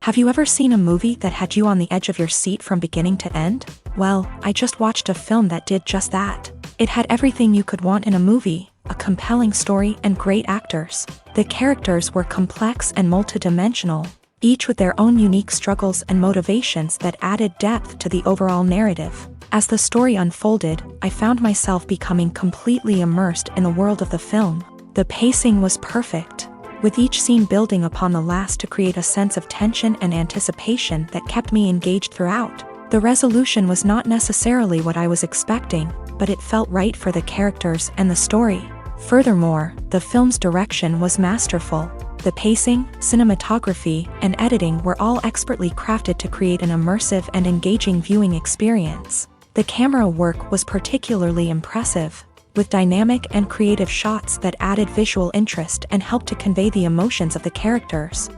Have you ever seen a movie that had you on the edge of your seat from beginning to end? Well, I just watched a film that did just that. It had everything you could want in a movie, a compelling story and great actors. The characters were complex and multidimensional, each with their own unique struggles and motivations that added depth to the overall narrative. As the story unfolded, I found myself becoming completely immersed in the world of the film. The pacing was perfect, with each scene building upon the last to create a sense of tension and anticipation that kept me engaged throughout. The resolution was not necessarily what I was expecting, but it felt right for the characters and the story. Furthermore, the film's direction was masterful. The pacing, cinematography, and editing were all expertly crafted to create an immersive and engaging viewing experience. The camera work was particularly impressive, with dynamic and creative shots that added visual interest and helped to convey the emotions of the characters.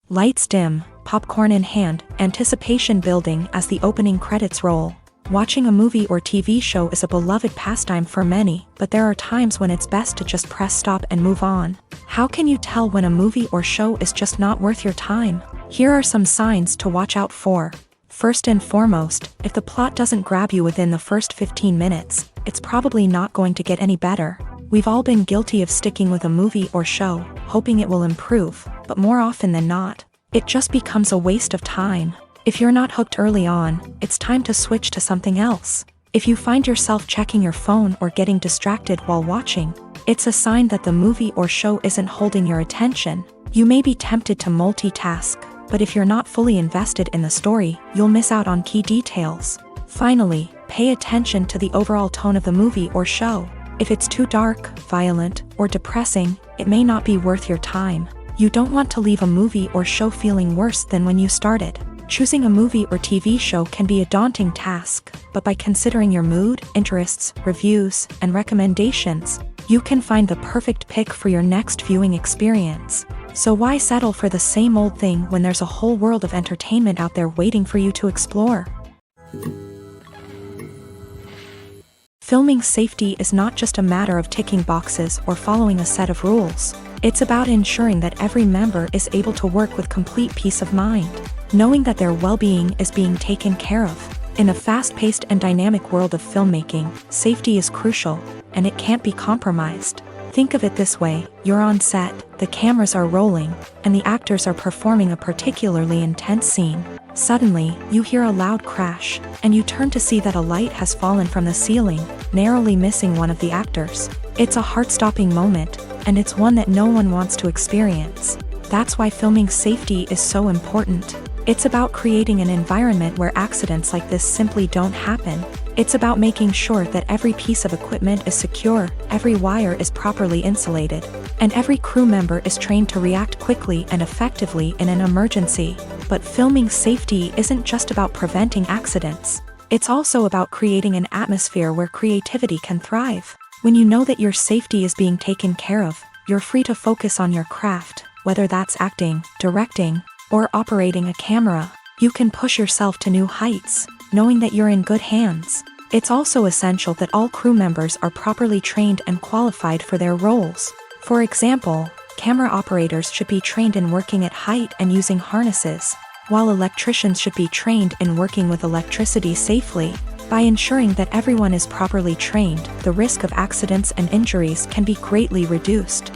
Lights dim, popcorn in hand, anticipation building as the opening credits roll. Watching a movie or TV show is a beloved pastime for many, but there are times when it's best to just press stop and move on. How can you tell when a movie or show is just not worth your time? Here are some signs to watch out for. First and foremost, if the plot doesn't grab you within the first 15 minutes, it's probably not going to get any better. We've all been guilty of sticking with a movie or show, hoping it will improve, but more often than not, it just becomes a waste of time. If you're not hooked early on, it's time to switch to something else. If you find yourself checking your phone or getting distracted while watching, it's a sign that the movie or show isn't holding your attention. You may be tempted to multitask, but if you're not fully invested in the story, you'll miss out on key details. Finally, pay attention to the overall tone of the movie or show. If it's too dark, violent, or depressing, it may not be worth your time. You don't want to leave a movie or show feeling worse than when you started. Choosing a movie or TV show can be a daunting task, but by considering your mood, interests, reviews, and recommendations, you can find the perfect pick for your next viewing experience. So why settle for the same old thing when there's a whole world of entertainment out there waiting for you to explore? Filming safety is not just a matter of ticking boxes or following a set of rules. It's about ensuring that every member is able to work with complete peace of mind, knowing that their well-being is being taken care of. In a fast-paced and dynamic world of filmmaking, safety is crucial, and it can't be compromised. Think of it this way: you're on set, the cameras are rolling, and the actors are performing a particularly intense scene. Suddenly, you hear a loud crash, and you turn to see that a light has fallen from the ceiling, narrowly missing one of the actors. It's a heart-stopping moment, and it's one that no one wants to experience. That's why filming safety is so important. It's about creating an environment where accidents like this simply don't happen. It's about making sure that every piece of equipment is secure, every wire is properly insulated, and every crew member is trained to react quickly and effectively in an emergency. But filming safety isn't just about preventing accidents. It's also about creating an atmosphere where creativity can thrive. When you know that your safety is being taken care of, you're free to focus on your craft, whether that's acting, directing, or operating a camera. You can push yourself to new heights, knowing that you're in good hands. It's also essential that all crew members are properly trained and qualified for their roles. For example, camera operators should be trained in working at height and using harnesses, while electricians should be trained in working with electricity safely. By ensuring that everyone is properly trained, the risk of accidents and injuries can be greatly reduced.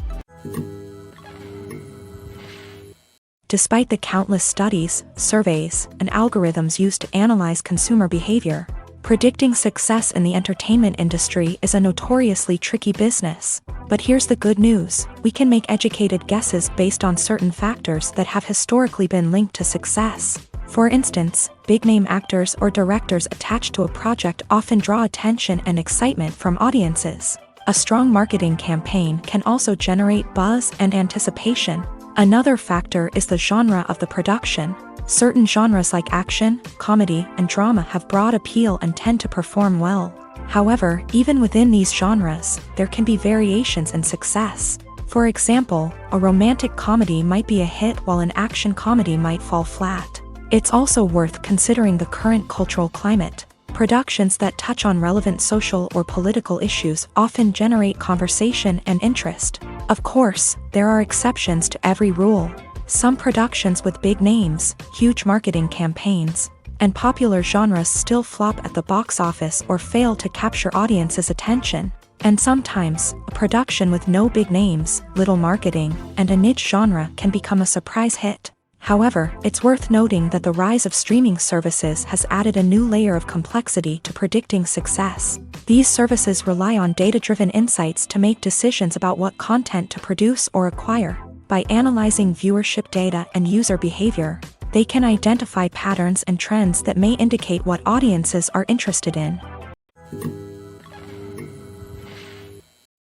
Despite the countless studies, surveys, and algorithms used to analyze consumer behavior, predicting success in the entertainment industry is a notoriously tricky business. But here's the good news: we can make educated guesses based on certain factors that have historically been linked to success. For instance, big-name actors or directors attached to a project often draw attention and excitement from audiences. A strong marketing campaign can also generate buzz and anticipation. Another factor is the genre of the production. Certain genres like action, comedy, and drama have broad appeal and tend to perform well. However, even within these genres, there can be variations in success. For example, a romantic comedy might be a hit while an action comedy might fall flat. It's also worth considering the current cultural climate. Productions that touch on relevant social or political issues often generate conversation and interest. Of course, there are exceptions to every rule. Some productions with big names, huge marketing campaigns, and popular genres still flop at the box office or fail to capture audiences' attention. And sometimes, a production with no big names, little marketing, and a niche genre can become a surprise hit. However, it's worth noting that the rise of streaming services has added a new layer of complexity to predicting success. These services rely on data-driven insights to make decisions about what content to produce or acquire. By analyzing viewership data and user behavior, they can identify patterns and trends that may indicate what audiences are interested in.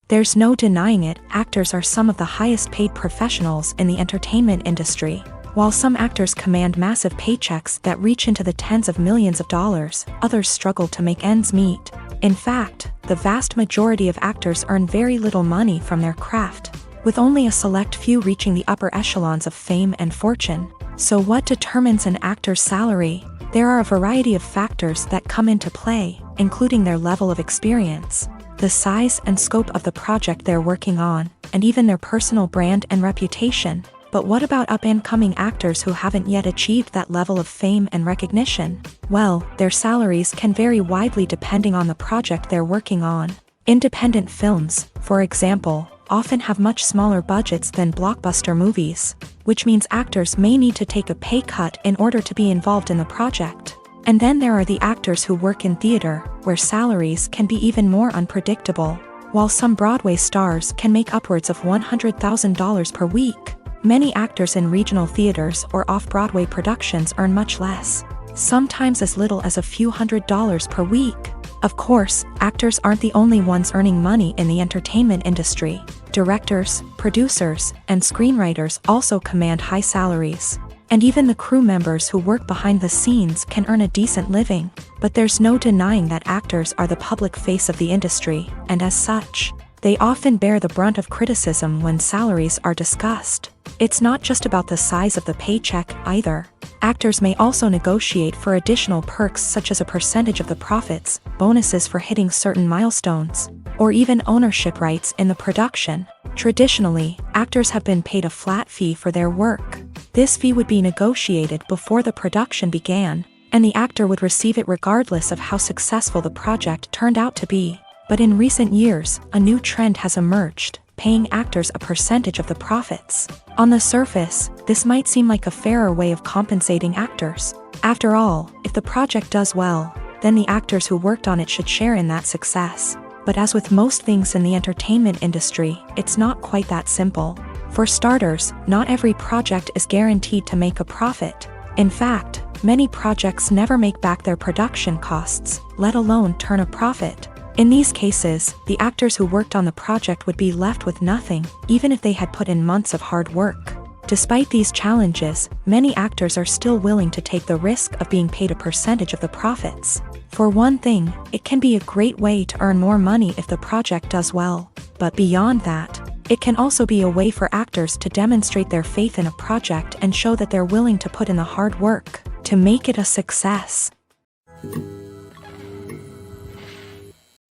There's no denying it, actors are some of the highest paid professionals in the entertainment industry. While some actors command massive paychecks that reach into the tens of millions of dollars, others struggle to make ends meet. In fact, the vast majority of actors earn very little money from their craft, with only a select few reaching the upper echelons of fame and fortune. So what determines an actor's salary? There are a variety of factors that come into play, including their level of experience, the size and scope of the project they're working on, and even their personal brand and reputation. But what about up-and-coming actors who haven't yet achieved that level of fame and recognition? Well, their salaries can vary widely depending on the project they're working on. Independent films, for example, often have much smaller budgets than blockbuster movies, which means actors may need to take a pay cut in order to be involved in the project. And then there are the actors who work in theater, where salaries can be even more unpredictable. While some Broadway stars can make upwards of $100,000 per week, many actors in regional theaters or off-Broadway productions earn much less, sometimes as little as a few $100s per week. Of course, actors aren't the only ones earning money in the entertainment industry. Directors, producers, and screenwriters also command high salaries. And even the crew members who work behind the scenes can earn a decent living. But there's no denying that actors are the public face of the industry, and as such, they often bear the brunt of criticism when salaries are discussed. It's not just about the size of the paycheck, either. Actors may also negotiate for additional perks such as a percentage of the profits, bonuses for hitting certain milestones, or even ownership rights in the production. Traditionally, actors have been paid a flat fee for their work. This fee would be negotiated before the production began, and the actor would receive it regardless of how successful the project turned out to be. But in recent years, a new trend has emerged, paying actors a percentage of the profits. On the surface, this might seem like a fairer way of compensating actors. After all, if the project does well, then the actors who worked on it should share in that success. But as with most things in the entertainment industry, it's not quite that simple. For starters, not every project is guaranteed to make a profit. In fact, many projects never make back their production costs, let alone turn a profit. In these cases, the actors who worked on the project would be left with nothing, even if they had put in months of hard work. Despite these challenges, many actors are still willing to take the risk of being paid a percentage of the profits. For one thing, it can be a great way to earn more money if the project does well. But beyond that, it can also be a way for actors to demonstrate their faith in a project and show that they're willing to put in the hard work to make it a success.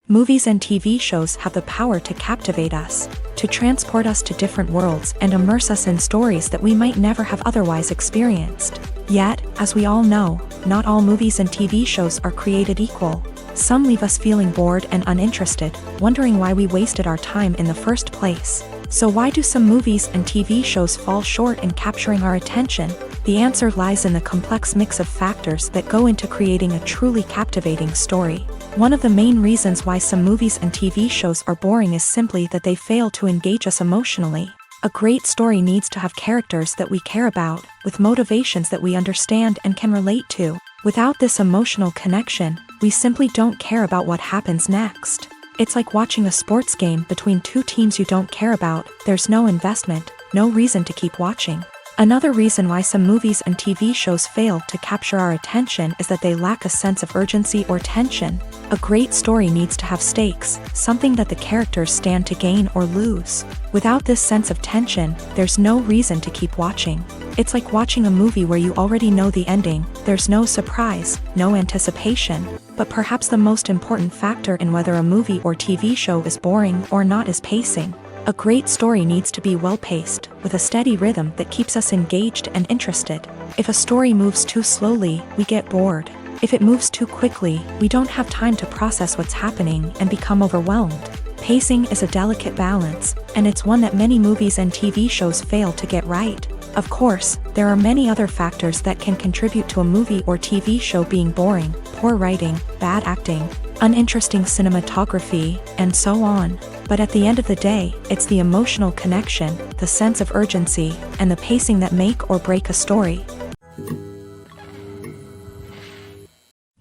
Movies and TV shows have the power to captivate us, to transport us to different worlds and immerse us in stories that we might never have otherwise experienced. Yet, as we all know, not all movies and TV shows are created equal. Some leave us feeling bored and uninterested, wondering why we wasted our time in the first place. So why do some movies and TV shows fall short in capturing our attention? The answer lies in the complex mix of factors that go into creating a truly captivating story. One of the main reasons why some movies and TV shows are boring is simply that they fail to engage us emotionally. A great story needs to have characters that we care about, with motivations that we understand and can relate to. Without this emotional connection, we simply don't care about what happens next. It's like watching a sports game between two teams you don't care about. There's no investment, no reason to keep watching. Another reason why some movies and TV shows fail to capture our attention is that they lack a sense of urgency or tension. A great story needs to have stakes, something that the characters stand to gain or lose. Without this sense of tension, there's no reason to keep watching. It's like watching a movie where you already know the ending, there's no surprise, no anticipation. But perhaps the most important factor in whether a movie or TV show is boring or not is pacing. A great story needs to be well-paced, with a steady rhythm that keeps us engaged and interested. If a story moves too slowly, we get bored. If it moves too quickly, we don't have time to process what's happening and become overwhelmed. Pacing is a delicate balance, and it's one that many movies and TV shows fail to get right. Of course, there are many other factors that can contribute to a movie or TV show being boring: poor writing, bad acting, uninteresting cinematography, and so on. But at the end of the day, it's the emotional connection, the sense of urgency, and the pacing that make or break a story.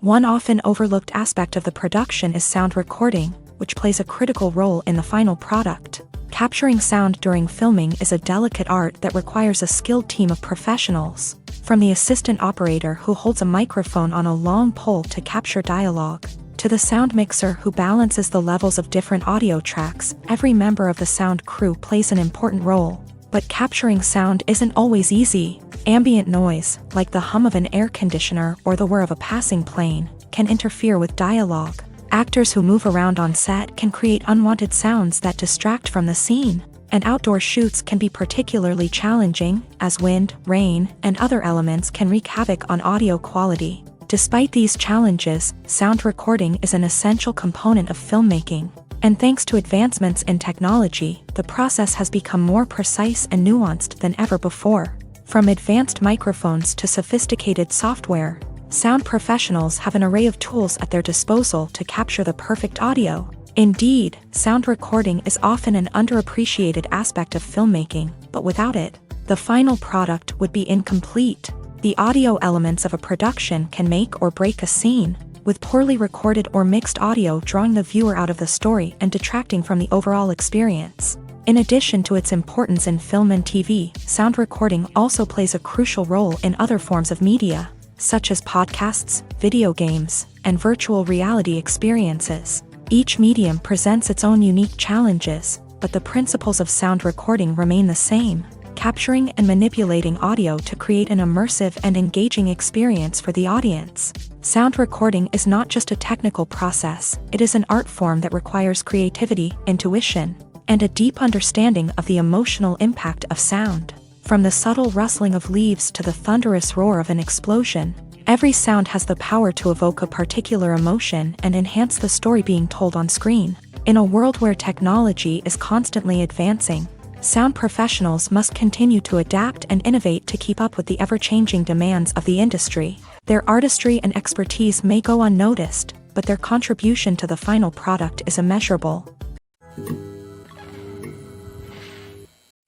One often overlooked aspect of the production is sound recording, which plays a critical role in the final product. Capturing sound during filming is a delicate art that requires a skilled team of professionals. From the assistant operator who holds a microphone on a long pole to capture dialogue, to the sound mixer who balances the levels of different audio tracks, every member of the sound crew plays an important role. But capturing sound isn't always easy. Ambient noise, like the hum of an air conditioner or the whir of a passing plane, can interfere with dialogue. Actors who move around on set can create unwanted sounds that distract from the scene. And outdoor shoots can be particularly challenging, as wind, rain, and other elements can wreak havoc on audio quality. Despite these challenges, sound recording is an essential component of filmmaking. And thanks to advancements in technology, the process has become more precise and nuanced than ever before. From advanced microphones to sophisticated software, sound professionals have an array of tools at their disposal to capture the perfect audio. Indeed, sound recording is often an underappreciated aspect of filmmaking, but without it, the final product would be incomplete. The audio elements of a production can make or break a scene, with poorly recorded or mixed audio drawing the viewer out of the story and detracting from the overall experience. In addition to its importance in film and TV, sound recording also plays a crucial role in other forms of media, such as podcasts, video games, and virtual reality experiences. Each medium presents its own unique challenges, but the principles of sound recording remain the same: capturing and manipulating audio to create an immersive and engaging experience for the audience. Sound recording is not just a technical process, it is an art form that requires creativity, intuition, and a deep understanding of the emotional impact of sound. From the subtle rustling of leaves to the thunderous roar of an explosion, every sound has the power to evoke a particular emotion and enhance the story being told on screen. In a world where technology is constantly advancing, sound professionals must continue to adapt and innovate to keep up with the ever-changing demands of the industry. Their artistry and expertise may go unnoticed, but their contribution to the final product is immeasurable.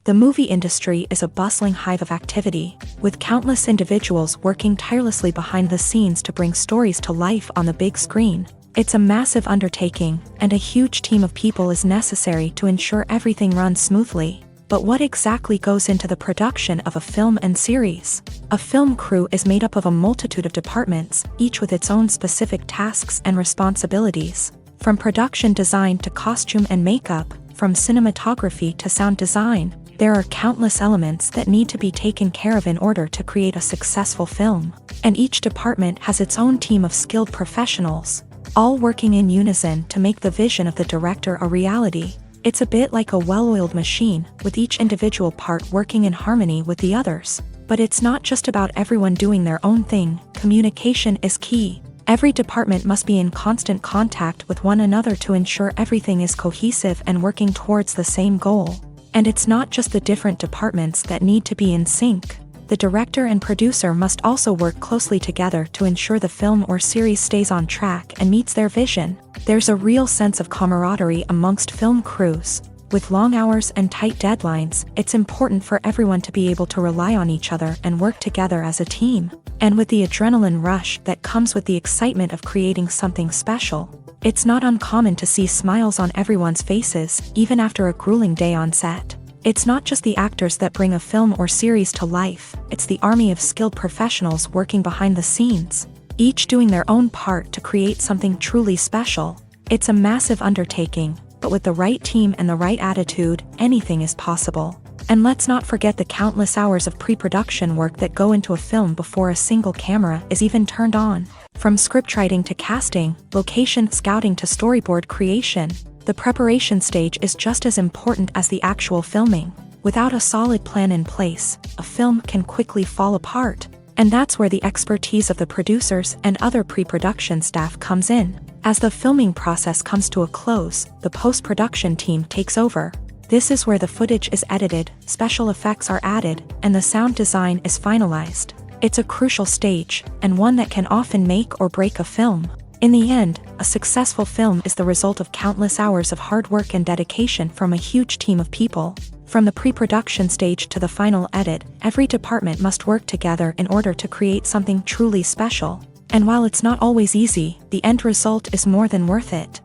The movie industry is a bustling hive of activity, with countless individuals working tirelessly behind the scenes to bring stories to life on the big screen. It's a massive undertaking, and a huge team of people is necessary to ensure everything runs smoothly. But what exactly goes into the production of a film and series? A film crew is made up of a multitude of departments, each with its own specific tasks and responsibilities. From production design to costume and makeup, from cinematography to sound design, there are countless elements that need to be taken care of in order to create a successful film. And each department has its own team of skilled professionals, all working in unison to make the vision of the director a reality. It's a bit like a well-oiled machine, with each individual part working in harmony with the others. But it's not just about everyone doing their own thing. Communication is key. Every department must be in constant contact with one another to ensure everything is cohesive and working towards the same goal. And it's not just the different departments that need to be in sync. The director and producer must also work closely together to ensure the film or series stays on track and meets their vision. There's a real sense of camaraderie amongst film crews. With long hours and tight deadlines, it's important for everyone to be able to rely on each other and work together as a team. And with the adrenaline rush that comes with the excitement of creating something special, it's not uncommon to see smiles on everyone's faces, even after a grueling day on set. It's not just the actors that bring a film or series to life, it's the army of skilled professionals working behind the scenes, each doing their own part to create something truly special. It's a massive undertaking, but with the right team and the right attitude, anything is possible. And let's not forget the countless hours of pre-production work that go into a film before a single camera is even turned on. From scriptwriting to casting, location scouting to storyboard creation, the preparation stage is just as important as the actual filming. Without a solid plan in place, a film can quickly fall apart. And that's where the expertise of the producers and other pre-production staff comes in. As the filming process comes to a close, the post-production team takes over. This is where the footage is edited, special effects are added, and the sound design is finalized. It's a crucial stage, and one that can often make or break a film. In the end, a successful film is the result of countless hours of hard work and dedication from a huge team of people. From the pre-production stage to the final edit, every department must work together in order to create something truly special. And while it's not always easy, the end result is more than worth it.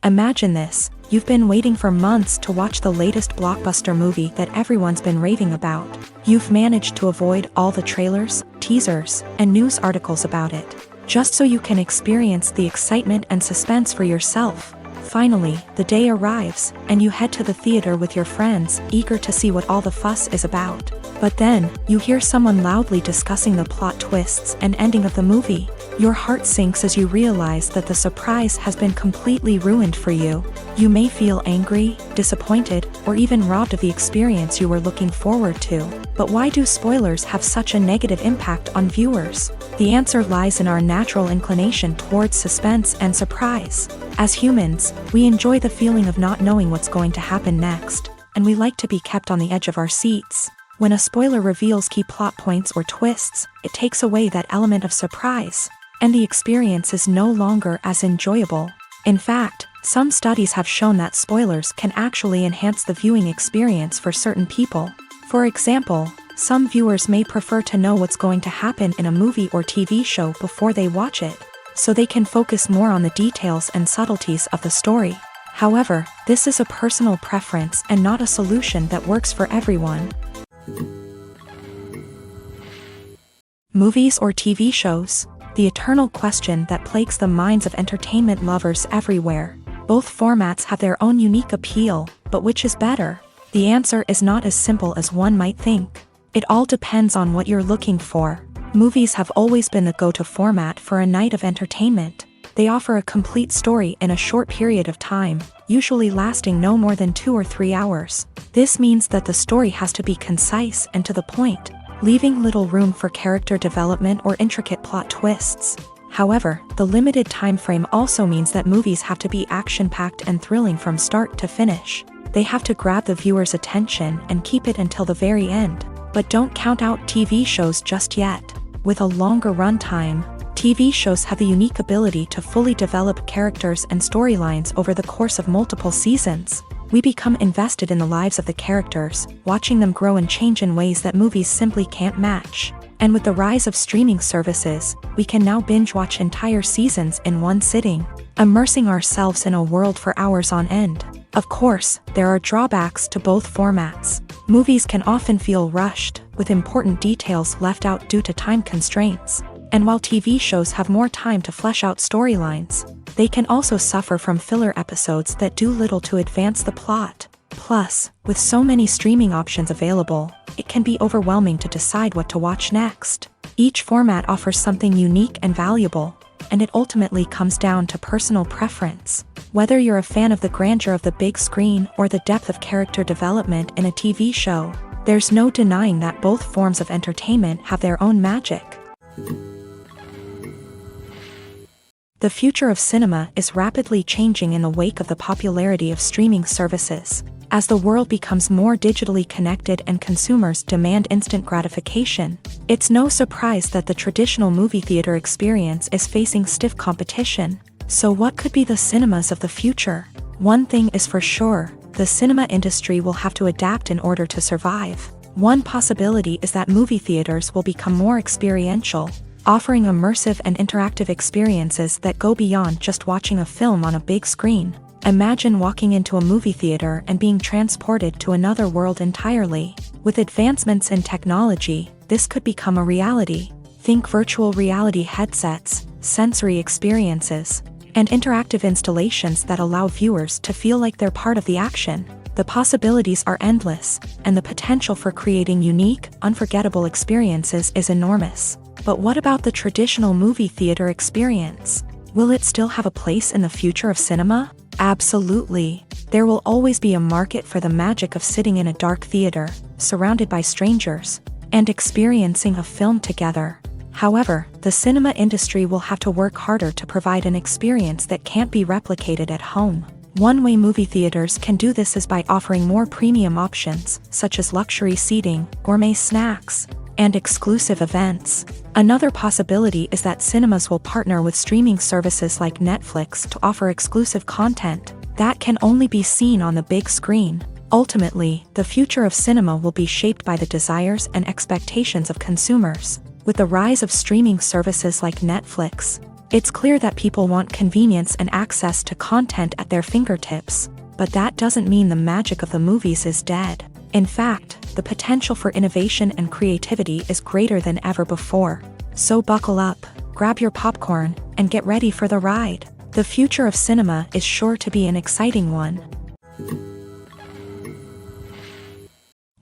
Imagine this: you've been waiting for months to watch the latest blockbuster movie that everyone's been raving about. You've managed to avoid all the trailers, teasers, and news articles about it, just so you can experience the excitement and suspense for yourself. Finally, the day arrives, and you head to the theater with your friends, eager to see what all the fuss is about. But then, you hear someone loudly discussing the plot twists and ending of the movie. Your heart sinks as you realize that the surprise has been completely ruined for you. You may feel angry, disappointed, or even robbed of the experience you were looking forward to. But why do spoilers have such a negative impact on viewers? The answer lies in our natural inclination towards suspense and surprise. As humans, we enjoy the feeling of not knowing what's going to happen next, and we like to be kept on the edge of our seats. When a spoiler reveals key plot points or twists, it takes away that element of surprise, and the experience is no longer as enjoyable. In fact, some studies have shown that spoilers can actually enhance the viewing experience for certain people. For example, some viewers may prefer to know what's going to happen in a movie or TV show before they watch it, so they can focus more on the details and subtleties of the story. However, this is a personal preference and not a solution that works for everyone. Movies or TV shows? The eternal question that plagues the minds of entertainment lovers everywhere. Both formats have their own unique appeal, but which is better? The answer is not as simple as one might think. It all depends on what you're looking for. Movies have always been the go-to format for a night of entertainment. They offer a complete story in a short period of time, usually lasting no more than 2 or 3 hours. This means that the story has to be concise and to the point, leaving little room for character development or intricate plot twists. However, the limited time frame also means that movies have to be action-packed and thrilling from start to finish. They have to grab the viewer's attention and keep it until the very end. But don't count out TV shows just yet. With a longer runtime, TV shows have the unique ability to fully develop characters and storylines over the course of multiple seasons. We become invested in the lives of the characters, watching them grow and change in ways that movies simply can't match. And with the rise of streaming services, we can now binge-watch entire seasons in one sitting, immersing ourselves in a world for hours on end. Of course, there are drawbacks to both formats. Movies can often feel rushed, with important details left out due to time constraints. And while TV shows have more time to flesh out storylines, they can also suffer from filler episodes that do little to advance the plot. Plus, with so many streaming options available, it can be overwhelming to decide what to watch next. Each format offers something unique and valuable, and it ultimately comes down to personal preference. Whether you're a fan of the grandeur of the big screen or the depth of character development in a TV show, there's no denying that both forms of entertainment have their own magic. The future of cinema is rapidly changing in the wake of the popularity of streaming services. As the world becomes more digitally connected and consumers demand instant gratification, it's no surprise that the traditional movie theater experience is facing stiff competition. So what could be the cinemas of the future? One thing is for sure, the cinema industry will have to adapt in order to survive. One possibility is that movie theaters will become more experiential, offering immersive and interactive experiences that go beyond just watching a film on a big screen. Imagine walking into a movie theater and being transported to another world entirely. With advancements in technology, this could become a reality. Think virtual reality headsets, sensory experiences, and interactive installations that allow viewers to feel like they're part of the action. The possibilities are endless, and the potential for creating unique, unforgettable experiences is enormous. But what about the traditional movie theater experience? Will it still have a place in the future of cinema? Absolutely. There will always be a market for the magic of sitting in a dark theater, surrounded by strangers, and experiencing a film together. However, the cinema industry will have to work harder to provide an experience that can't be replicated at home. One way movie theaters can do this is by offering more premium options, such as luxury seating, gourmet snacks, and exclusive events. Another possibility is that cinemas will partner with streaming services like Netflix to offer exclusive content that can only be seen on the big screen. Ultimately, the future of cinema will be shaped by the desires and expectations of consumers. With the rise of streaming services like Netflix, it's clear that people want convenience and access to content at their fingertips. But that doesn't mean the magic of the movies is dead. In fact, the potential for innovation and creativity is greater than ever before. So buckle up, grab your popcorn, and get ready for the ride. The future of cinema is sure to be an exciting one.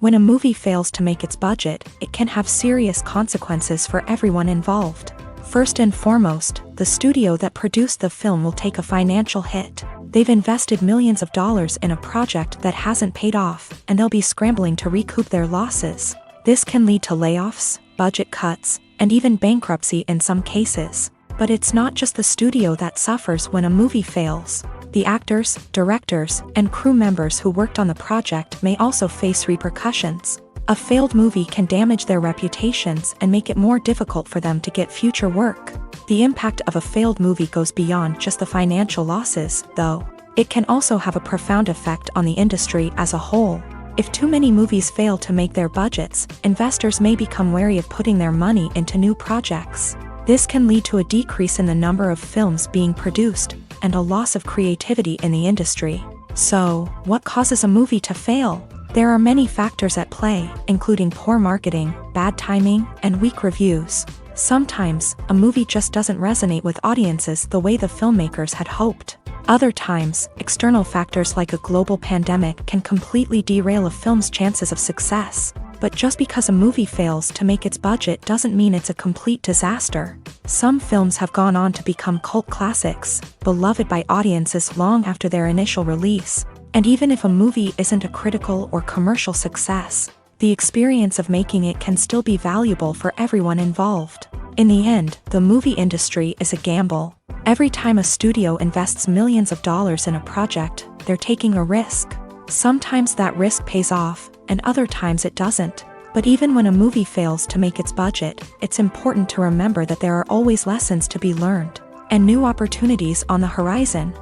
When a movie fails to make its budget, it can have serious consequences for everyone involved. First and foremost, the studio that produced the film will take a financial hit. They've invested millions of dollars in a project that hasn't paid off, and they'll be scrambling to recoup their losses. This can lead to layoffs, budget cuts, and even bankruptcy in some cases. But it's not just the studio that suffers when a movie fails. The actors, directors, and crew members who worked on the project may also face repercussions. A failed movie can damage their reputations and make it more difficult for them to get future work. The impact of a failed movie goes beyond just the financial losses, though. It can also have a profound effect on the industry as a whole. If too many movies fail to make their budgets, investors may become wary of putting their money into new projects. This can lead to a decrease in the number of films being produced, and a loss of creativity in the industry. So, what causes a movie to fail? There are many factors at play, including poor marketing, bad timing, and weak reviews. Sometimes, a movie just doesn't resonate with audiences the way the filmmakers had hoped. Other times, external factors like a global pandemic can completely derail a film's chances of success. But just because a movie fails to make its budget doesn't mean it's a complete disaster. Some films have gone on to become cult classics, beloved by audiences long after their initial release. And even if a movie isn't a critical or commercial success, the experience of making it can still be valuable for everyone involved. In the end, the movie industry is a gamble. Every time a studio invests millions of dollars in a project, they're taking a risk. Sometimes that risk pays off, and other times it doesn't. But even when a movie fails to make its budget, it's important to remember that there are always lessons to be learned, and new opportunities on the horizon.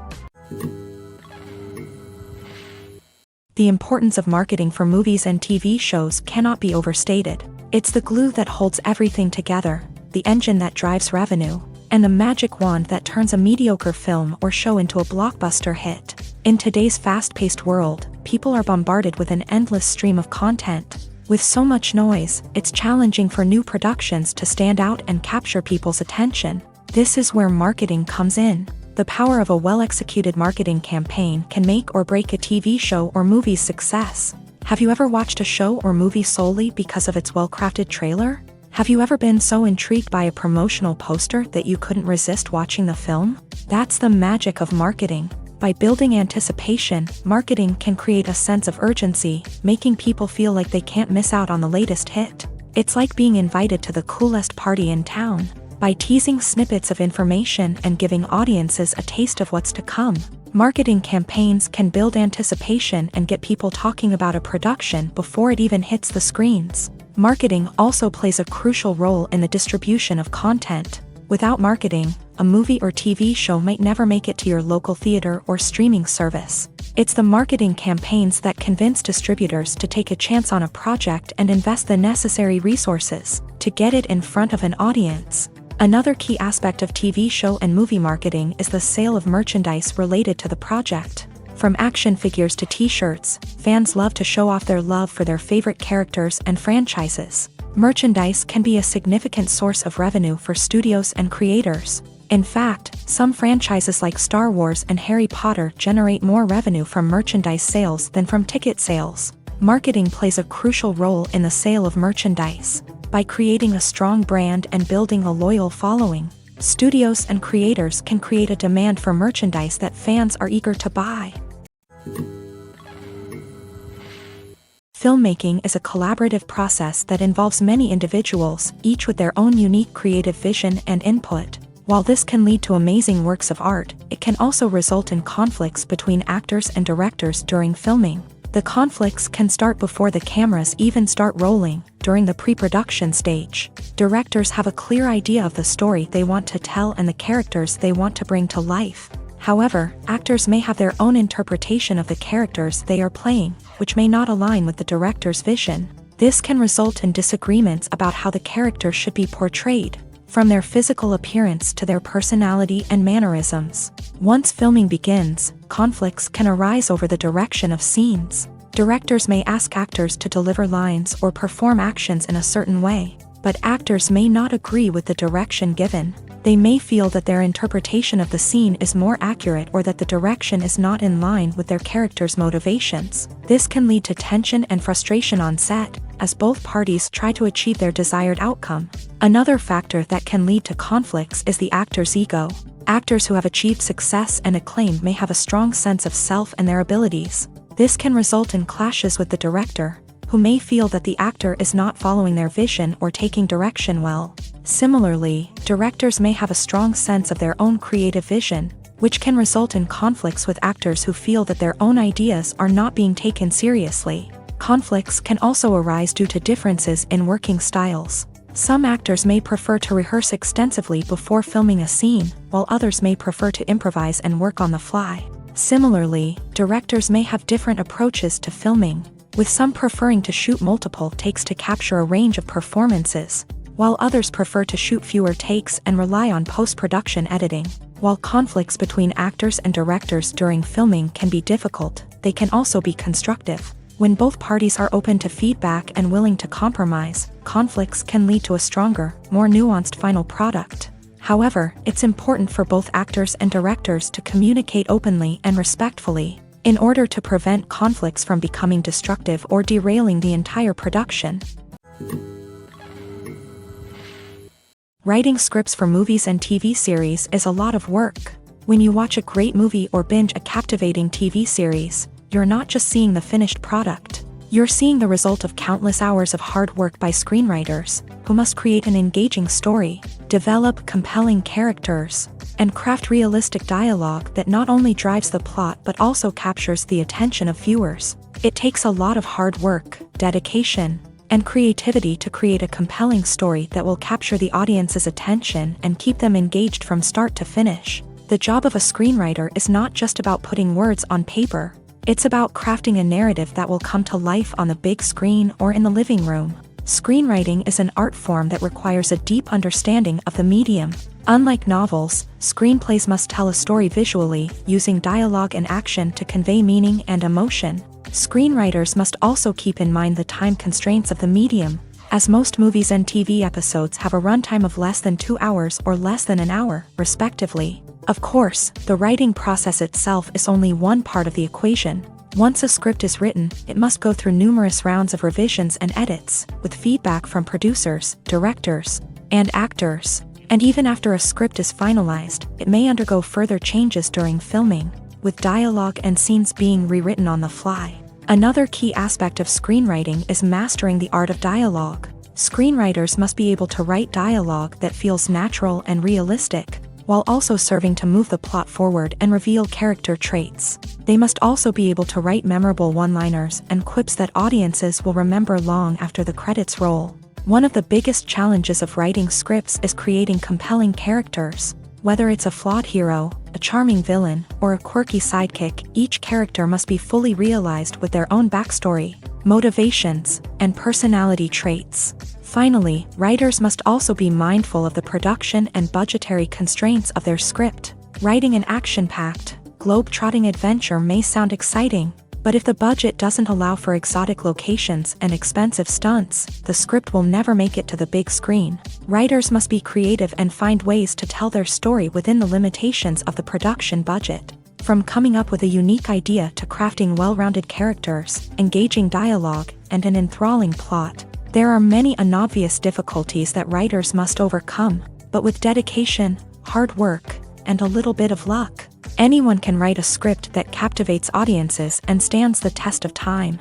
The importance of marketing for movies and TV shows cannot be overstated. It's the glue that holds everything together, the engine that drives revenue, and the magic wand that turns a mediocre film or show into a blockbuster hit. In today's fast-paced world, people are bombarded with an endless stream of content. With so much noise, it's challenging for new productions to stand out and capture people's attention. This is where marketing comes in. The power of a well-executed marketing campaign can make or break a TV show or movie's success. Have you ever watched a show or movie solely because of its well-crafted trailer? Have you ever been so intrigued by a promotional poster that you couldn't resist watching the film? That's the magic of marketing. By building anticipation, marketing can create a sense of urgency, making people feel like they can't miss out on the latest hit. It's like being invited to the coolest party in town. By teasing snippets of information and giving audiences a taste of what's to come, marketing campaigns can build anticipation and get people talking about a production before it even hits the screens. Marketing also plays a crucial role in the distribution of content. Without marketing, a movie or TV show might never make it to your local theater or streaming service. It's the marketing campaigns that convince distributors to take a chance on a project and invest the necessary resources to get it in front of an audience. Another key aspect of TV show and movie marketing is the sale of merchandise related to the project. From action figures to t-shirts, fans love to show off their love for their favorite characters and franchises. Merchandise can be a significant source of revenue for studios and creators. In fact, some franchises like Star Wars and Harry Potter generate more revenue from merchandise sales than from ticket sales. Marketing plays a crucial role in the sale of merchandise. By creating a strong brand and building a loyal following, studios and creators can create a demand for merchandise that fans are eager to buy. Filmmaking is a collaborative process that involves many individuals, each with their own unique creative vision and input. While this can lead to amazing works of art, it can also result in conflicts between actors and directors during filming. The conflicts can start before the cameras even start rolling, during the pre-production stage. Directors have a clear idea of the story they want to tell and the characters they want to bring to life. However, actors may have their own interpretation of the characters they are playing, which may not align with the director's vision. This can result in disagreements about how the character should be portrayed, from their physical appearance to their personality and mannerisms. Once filming begins, conflicts can arise over the direction of scenes. Directors may ask actors to deliver lines or perform actions in a certain way, but actors may not agree with the direction given. They may feel that their interpretation of the scene is more accurate or that the direction is not in line with their character's motivations. This can lead to tension and frustration on set, as both parties try to achieve their desired outcome. Another factor that can lead to conflicts is the actor's ego. Actors who have achieved success and acclaim may have a strong sense of self and their abilities. This can result in clashes with the director, who may feel that the actor is not following their vision or taking direction well. Similarly, directors may have a strong sense of their own creative vision, which can result in conflicts with actors who feel that their own ideas are not being taken seriously. Conflicts can also arise due to differences in working styles. Some actors may prefer to rehearse extensively before filming a scene, while others may prefer to improvise and work on the fly. Similarly, directors may have different approaches to filming, with some preferring to shoot multiple takes to capture a range of performances, while others prefer to shoot fewer takes and rely on post-production editing. While conflicts between actors and directors during filming can be difficult, they can also be constructive. When both parties are open to feedback and willing to compromise, conflicts can lead to a stronger, more nuanced final product. However, it's important for both actors and directors to communicate openly and respectfully, in order to prevent conflicts from becoming destructive or derailing the entire production. Writing scripts for movies and TV series is a lot of work. When you watch a great movie or binge a captivating TV series, you're not just seeing the finished product. You're seeing the result of countless hours of hard work by screenwriters, who must create an engaging story, develop compelling characters, and craft realistic dialogue that not only drives the plot but also captures the attention of viewers. It takes a lot of hard work, dedication, and creativity to create a compelling story that will capture the audience's attention and keep them engaged from start to finish. The job of a screenwriter is not just about putting words on paper. It's about crafting a narrative that will come to life on the big screen or in the living room. Screenwriting is an art form that requires a deep understanding of the medium. Unlike novels, screenplays must tell a story visually, using dialogue and action to convey meaning and emotion. Screenwriters must also keep in mind the time constraints of the medium, as most movies and TV episodes have a runtime of less than 2 hours or less than an hour, respectively. Of course, the writing process itself is only one part of the equation. Once a script is written, it must go through numerous rounds of revisions and edits, with feedback from producers, directors, and actors. And even after a script is finalized, it may undergo further changes during filming, with dialogue and scenes being rewritten on the fly. Another key aspect of screenwriting is mastering the art of dialogue. Screenwriters must be able to write dialogue that feels natural and realistic, while also serving to move the plot forward and reveal character traits. They must also be able to write memorable one-liners and quips that audiences will remember long after the credits roll. One of the biggest challenges of writing scripts is creating compelling characters. Whether it's a flawed hero, a charming villain, or a quirky sidekick, each character must be fully realized with their own backstory, motivations, and personality traits. Finally, writers must also be mindful of the production and budgetary constraints of their script. Writing an action-packed, globe-trotting adventure may sound exciting, But if the budget doesn't allow for exotic locations and expensive stunts, the script will never make it to the big screen. Writers must be creative and find ways to tell their story within the limitations of the production budget. From coming up with a unique idea to crafting well-rounded characters, engaging dialogue, and an enthralling plot, there are many unobvious difficulties that writers must overcome, but with dedication, hard work, and a little bit of luck, anyone can write a script that captivates audiences and stands the test of time.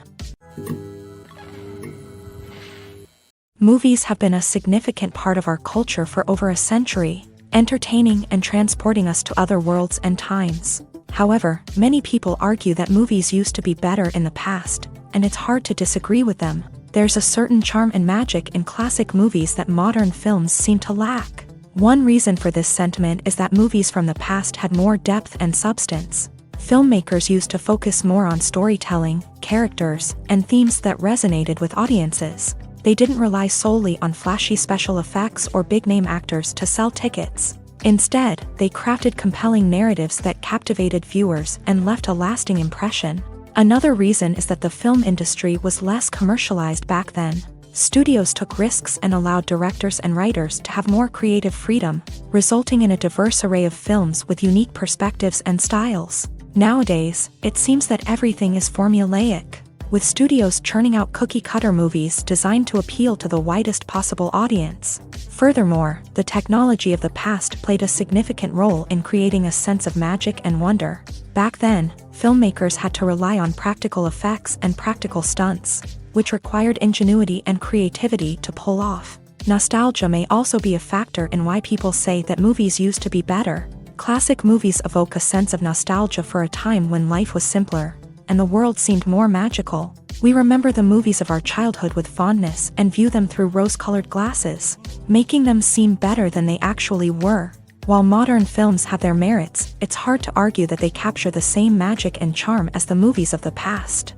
Movies have been a significant part of our culture for over a century, entertaining and transporting us to other worlds and times. However, many people argue that movies used to be better in the past, and it's hard to disagree with them. There's a certain charm and magic in classic movies that modern films seem to lack. One reason for this sentiment is that movies from the past had more depth and substance. Filmmakers used to focus more on storytelling, characters, and themes that resonated with audiences. They didn't rely solely on flashy special effects or big-name actors to sell tickets. Instead, they crafted compelling narratives that captivated viewers and left a lasting impression. Another reason is that the film industry was less commercialized back then. Studios took risks and allowed directors and writers to have more creative freedom, resulting in a diverse array of films with unique perspectives and styles. Nowadays, it seems that everything is formulaic, with studios churning out cookie-cutter movies designed to appeal to the widest possible audience. Furthermore, the technology of the past played a significant role in creating a sense of magic and wonder. Back then, filmmakers had to rely on practical effects and practical stunts, which required ingenuity and creativity to pull off. Nostalgia may also be a factor in why people say that movies used to be better. Classic movies evoke a sense of nostalgia for a time when life was simpler, and the world seemed more magical. We remember the movies of our childhood with fondness and view them through rose-colored glasses, making them seem better than they actually were. While modern films have their merits, it's hard to argue that they capture the same magic and charm as the movies of the past.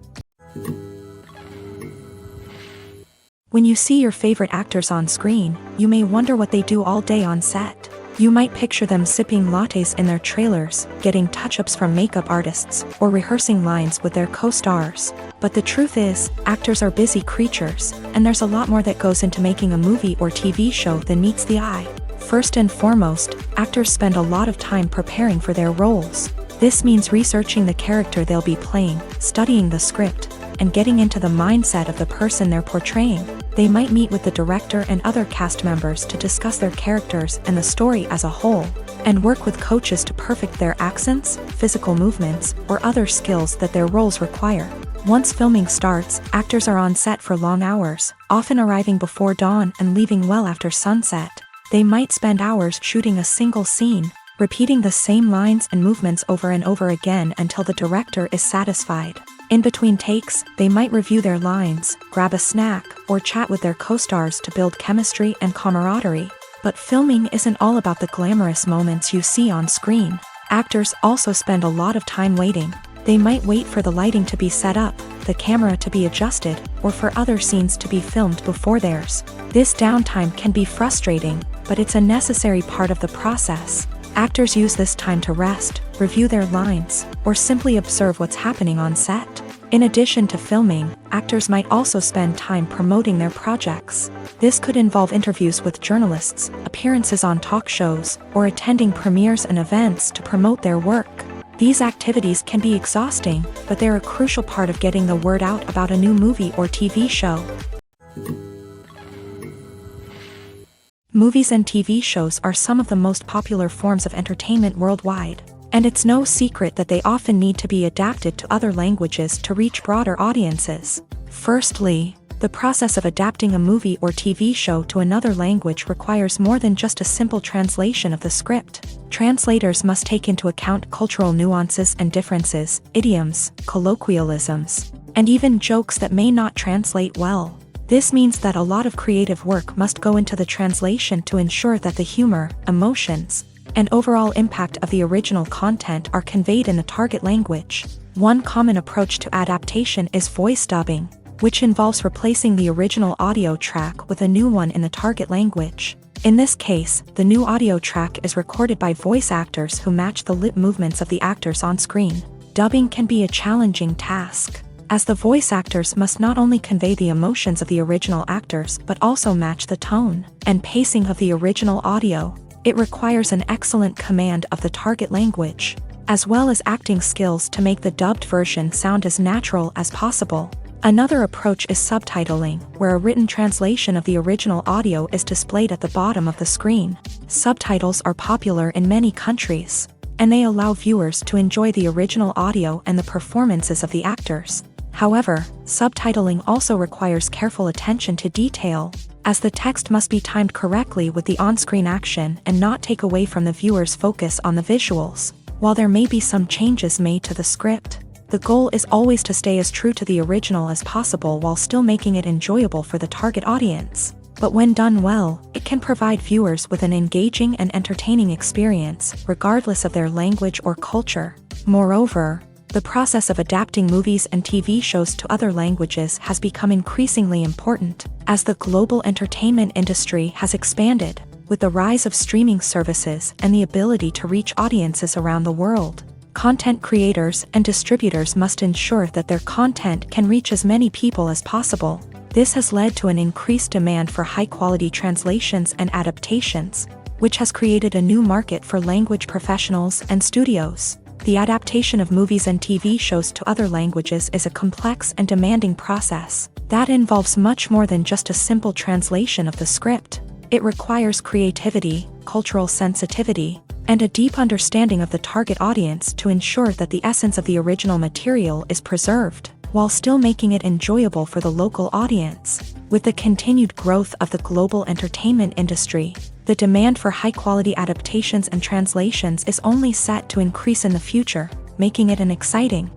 When you see your favorite actors on screen, you may wonder what they do all day on set. You might picture them sipping lattes in their trailers, getting touch-ups from makeup artists, or rehearsing lines with their co-stars. But the truth is, actors are busy creatures, and there's a lot more that goes into making a movie or TV show than meets the eye. First and foremost, actors spend a lot of time preparing for their roles. This means researching the character they'll be playing, studying the script, and getting into the mindset of the person they're portraying. They might meet with the director and other cast members to discuss their characters and the story as a whole, and work with coaches to perfect their accents, physical movements, or other skills that their roles require. Once filming starts, actors are on set for long hours, often arriving before dawn and leaving well after sunset. They might spend hours shooting a single scene, repeating the same lines and movements over and over again until the director is satisfied. In between takes, they might review their lines, grab a snack, or chat with their co-stars to build chemistry and camaraderie. But filming isn't all about the glamorous moments you see on screen. Actors also spend a lot of time waiting. They might wait for the lighting to be set up, the camera to be adjusted, or for other scenes to be filmed before theirs. This downtime can be frustrating, but it's a necessary part of the process. Actors use this time to rest, review their lines, or simply observe what's happening on set. In addition to filming, actors might also spend time promoting their projects. This could involve interviews with journalists, appearances on talk shows, or attending premieres and events to promote their work. These activities can be exhausting, but they're a crucial part of getting the word out about a new movie or TV show. Movies and TV shows are some of the most popular forms of entertainment worldwide, and it's no secret that they often need to be adapted to other languages to reach broader audiences. Firstly, the process of adapting a movie or TV show to another language requires more than just a simple translation of the script. Translators must take into account cultural nuances and differences, idioms, colloquialisms, and even jokes that may not translate well. This means that a lot of creative work must go into the translation to ensure that the humor, emotions, and overall impact of the original content are conveyed in the target language. One common approach to adaptation is voice dubbing, which involves replacing the original audio track with a new one in the target language. In this case, the new audio track is recorded by voice actors who match the lip movements of the actors on screen. Dubbing can be a challenging task, as the voice actors must not only convey the emotions of the original actors but also match the tone and pacing of the original audio. It requires an excellent command of the target language, as well as acting skills to make the dubbed version sound as natural as possible. Another approach is subtitling, where a written translation of the original audio is displayed at the bottom of the screen. Subtitles are popular in many countries, and they allow viewers to enjoy the original audio and the performances of the actors. However, subtitling also requires careful attention to detail, as the text must be timed correctly with the on-screen action and not take away from the viewer's focus on the visuals. While there may be some changes made to the script, the goal is always to stay as true to the original as possible while still making it enjoyable for the target audience. But when done well, it can provide viewers with an engaging and entertaining experience, regardless of their language or culture. Moreover, the process of adapting movies and TV shows to other languages has become increasingly important, as the global entertainment industry has expanded, with the rise of streaming services and the ability to reach audiences around the world. Content creators and distributors must ensure that their content can reach as many people as possible. This has led to an increased demand for high-quality translations and adaptations, which has created a new market for language professionals and studios. The adaptation of movies and TV shows to other languages is a complex and demanding process that involves much more than just a simple translation of the script. It requires creativity, cultural sensitivity, and a deep understanding of the target audience to ensure that the essence of the original material is preserved, while still making it enjoyable for the local audience. With the continued growth of the global entertainment industry, the demand for high-quality adaptations and translations is only set to increase in the future, making it an exciting.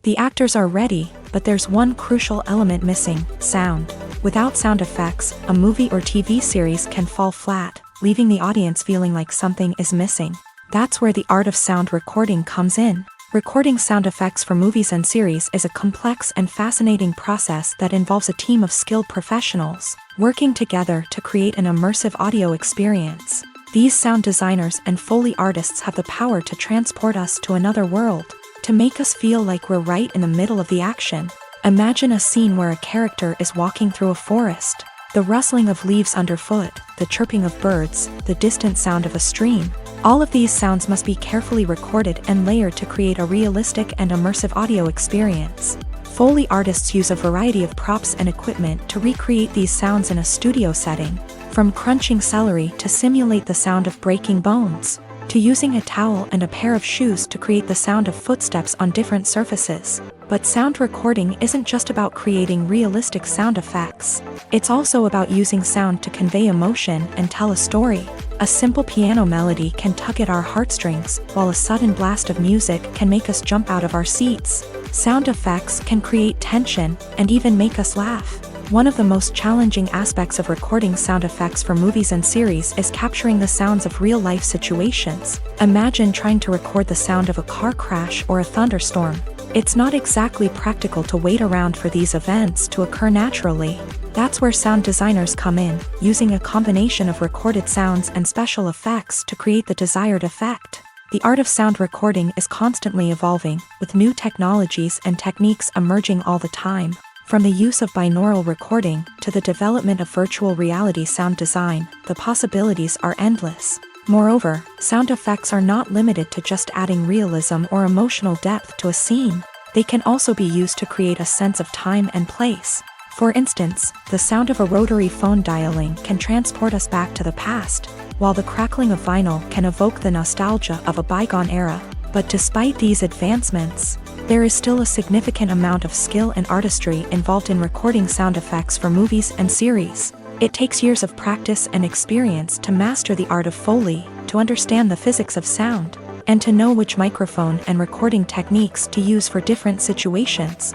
The actors are ready, but there's one crucial element missing: sound. Without sound effects, a movie or TV series can fall flat, leaving the audience feeling like something is missing. That's where the art of sound recording comes in. Recording sound effects for movies and series is a complex and fascinating process that involves a team of skilled professionals working together to create an immersive audio experience. These sound designers and Foley artists have the power to transport us to another world, to make us feel like we're right in the middle of the action. Imagine a scene where a character is walking through a forest. The rustling of leaves underfoot, the chirping of birds, the distant sound of a stream. All of these sounds must be carefully recorded and layered to create a realistic and immersive audio experience. Foley artists use a variety of props and equipment to recreate these sounds in a studio setting, from crunching celery to simulate the sound of breaking bones, to using a towel and a pair of shoes to create the sound of footsteps on different surfaces. But sound recording isn't just about creating realistic sound effects. It's also about using sound to convey emotion and tell a story. A simple piano melody can tug at our heartstrings, while a sudden blast of music can make us jump out of our seats. Sound effects can create tension and even make us laugh. One of the most challenging aspects of recording sound effects for movies and series is capturing the sounds of real-life situations. Imagine trying to record the sound of a car crash or a thunderstorm. It's not exactly practical to wait around for these events to occur naturally. That's where sound designers come in, using a combination of recorded sounds and special effects to create the desired effect. The art of sound recording is constantly evolving, with new technologies and techniques emerging all the time. From the use of binaural recording to the development of virtual reality sound design, the possibilities are endless. Moreover, sound effects are not limited to just adding realism or emotional depth to a scene. They can also be used to create a sense of time and place. For instance, the sound of a rotary phone dialing can transport us back to the past, while the crackling of vinyl can evoke the nostalgia of a bygone era. But despite these advancements, there is still a significant amount of skill and artistry involved in recording sound effects for movies and series. It takes years of practice and experience to master the art of Foley, to understand the physics of sound, and to know which microphone and recording techniques to use for different situations.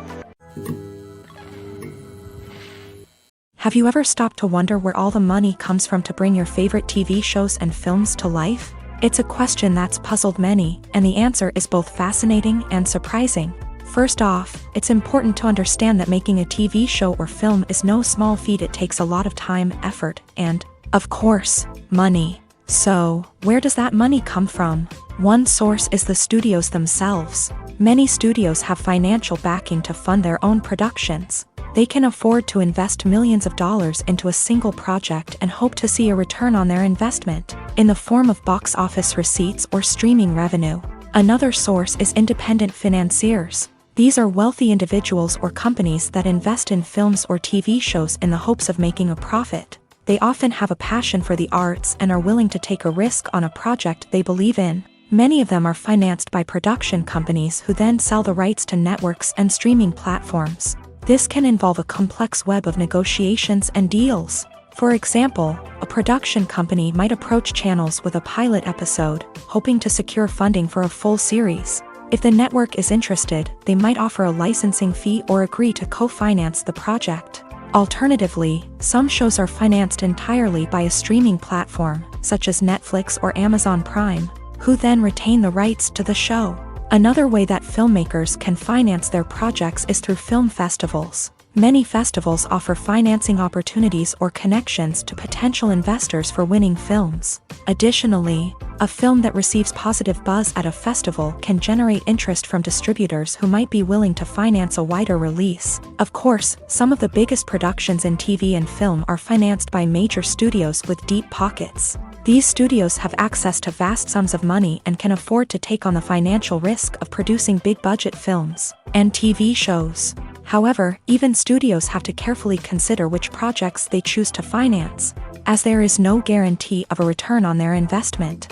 Have you ever stopped to wonder where all the money comes from to bring your favorite TV shows and films to life? It's a question that's puzzled many, and the answer is both fascinating and surprising. First off, it's important to understand that making a TV show or film is no small feat. It takes a lot of time, effort, and, of course, money. So, where does that money come from? One source is the studios themselves. Many studios have financial backing to fund their own productions. They can afford to invest millions of dollars into a single project and hope to see a return on their investment, in the form of box office receipts or streaming revenue. Another source is independent financiers. These are wealthy individuals or companies that invest in films or TV shows in the hopes of making a profit. They often have a passion for the arts and are willing to take a risk on a project they believe in. Many of them are financed by production companies who then sell the rights to networks and streaming platforms. This can involve a complex web of negotiations and deals. For example, a production company might approach channels with a pilot episode, hoping to secure funding for a full series. If the network is interested, they might offer a licensing fee or agree to co-finance the project. Alternatively, some shows are financed entirely by a streaming platform, such as Netflix or Amazon Prime, who then retain the rights to the show. Another way that filmmakers can finance their projects is through film festivals. Many festivals offer financing opportunities or connections to potential investors for winning films. Additionally, a film that receives positive buzz at a festival can generate interest from distributors who might be willing to finance a wider release. Of course, some of the biggest productions in TV and film are financed by major studios with deep pockets. These studios have access to vast sums of money and can afford to take on the financial risk of producing big-budget films and TV shows. However, even studios have to carefully consider which projects they choose to finance, as there is no guarantee of a return on their investment.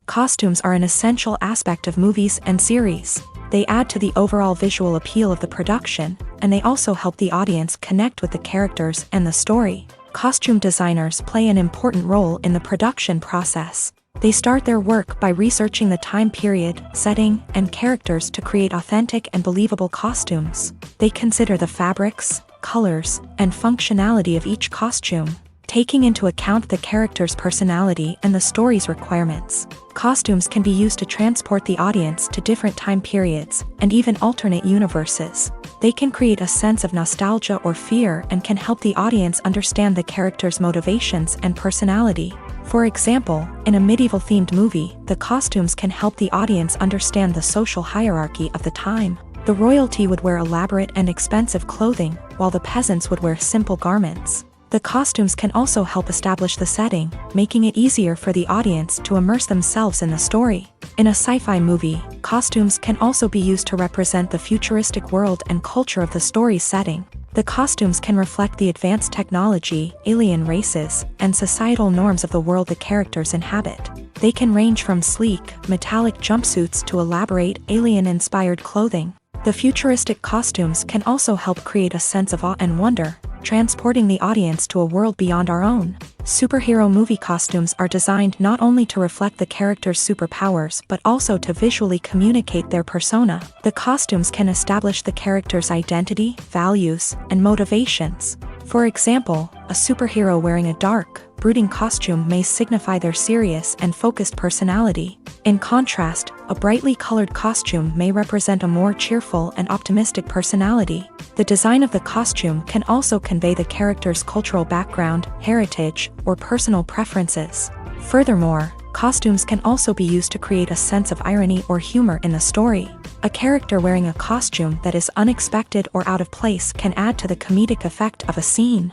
Costumes are an essential aspect of movies and series. They add to the overall visual appeal of the production, and they also help the audience connect with the characters and the story. Costume designers play an important role in the production process. They start their work by researching the time period, setting, and characters to create authentic and believable costumes. They consider the fabrics, colors, and functionality of each costume, taking into account the character's personality and the story's requirements. Costumes can be used to transport the audience to different time periods and even alternate universes. They can create a sense of nostalgia or fear and can help the audience understand the character's motivations and personality. For example, in a medieval-themed movie, the costumes can help the audience understand the social hierarchy of the time. The royalty would wear elaborate and expensive clothing, while the peasants would wear simple garments. The costumes can also help establish the setting, making it easier for the audience to immerse themselves in the story. In a sci-fi movie, costumes can also be used to represent the futuristic world and culture of the story's setting. The costumes can reflect the advanced technology, alien races, and societal norms of the world the characters inhabit. They can range from sleek, metallic jumpsuits to elaborate, alien-inspired clothing. The futuristic costumes can also help create a sense of awe and wonder, transporting the audience to a world beyond our own. Superhero movie costumes are designed not only to reflect the character's superpowers but also to visually communicate their persona. The costumes can establish the character's identity, values, and motivations. For example, a superhero wearing a dark, brooding costume may signify their serious and focused personality. In contrast, a brightly colored costume may represent a more cheerful and optimistic personality. The design of the costume can also convey the character's cultural background, heritage, or personal preferences. Furthermore, costumes can also be used to create a sense of irony or humor in the story. A character wearing a costume that is unexpected or out of place can add to the comedic effect of a scene.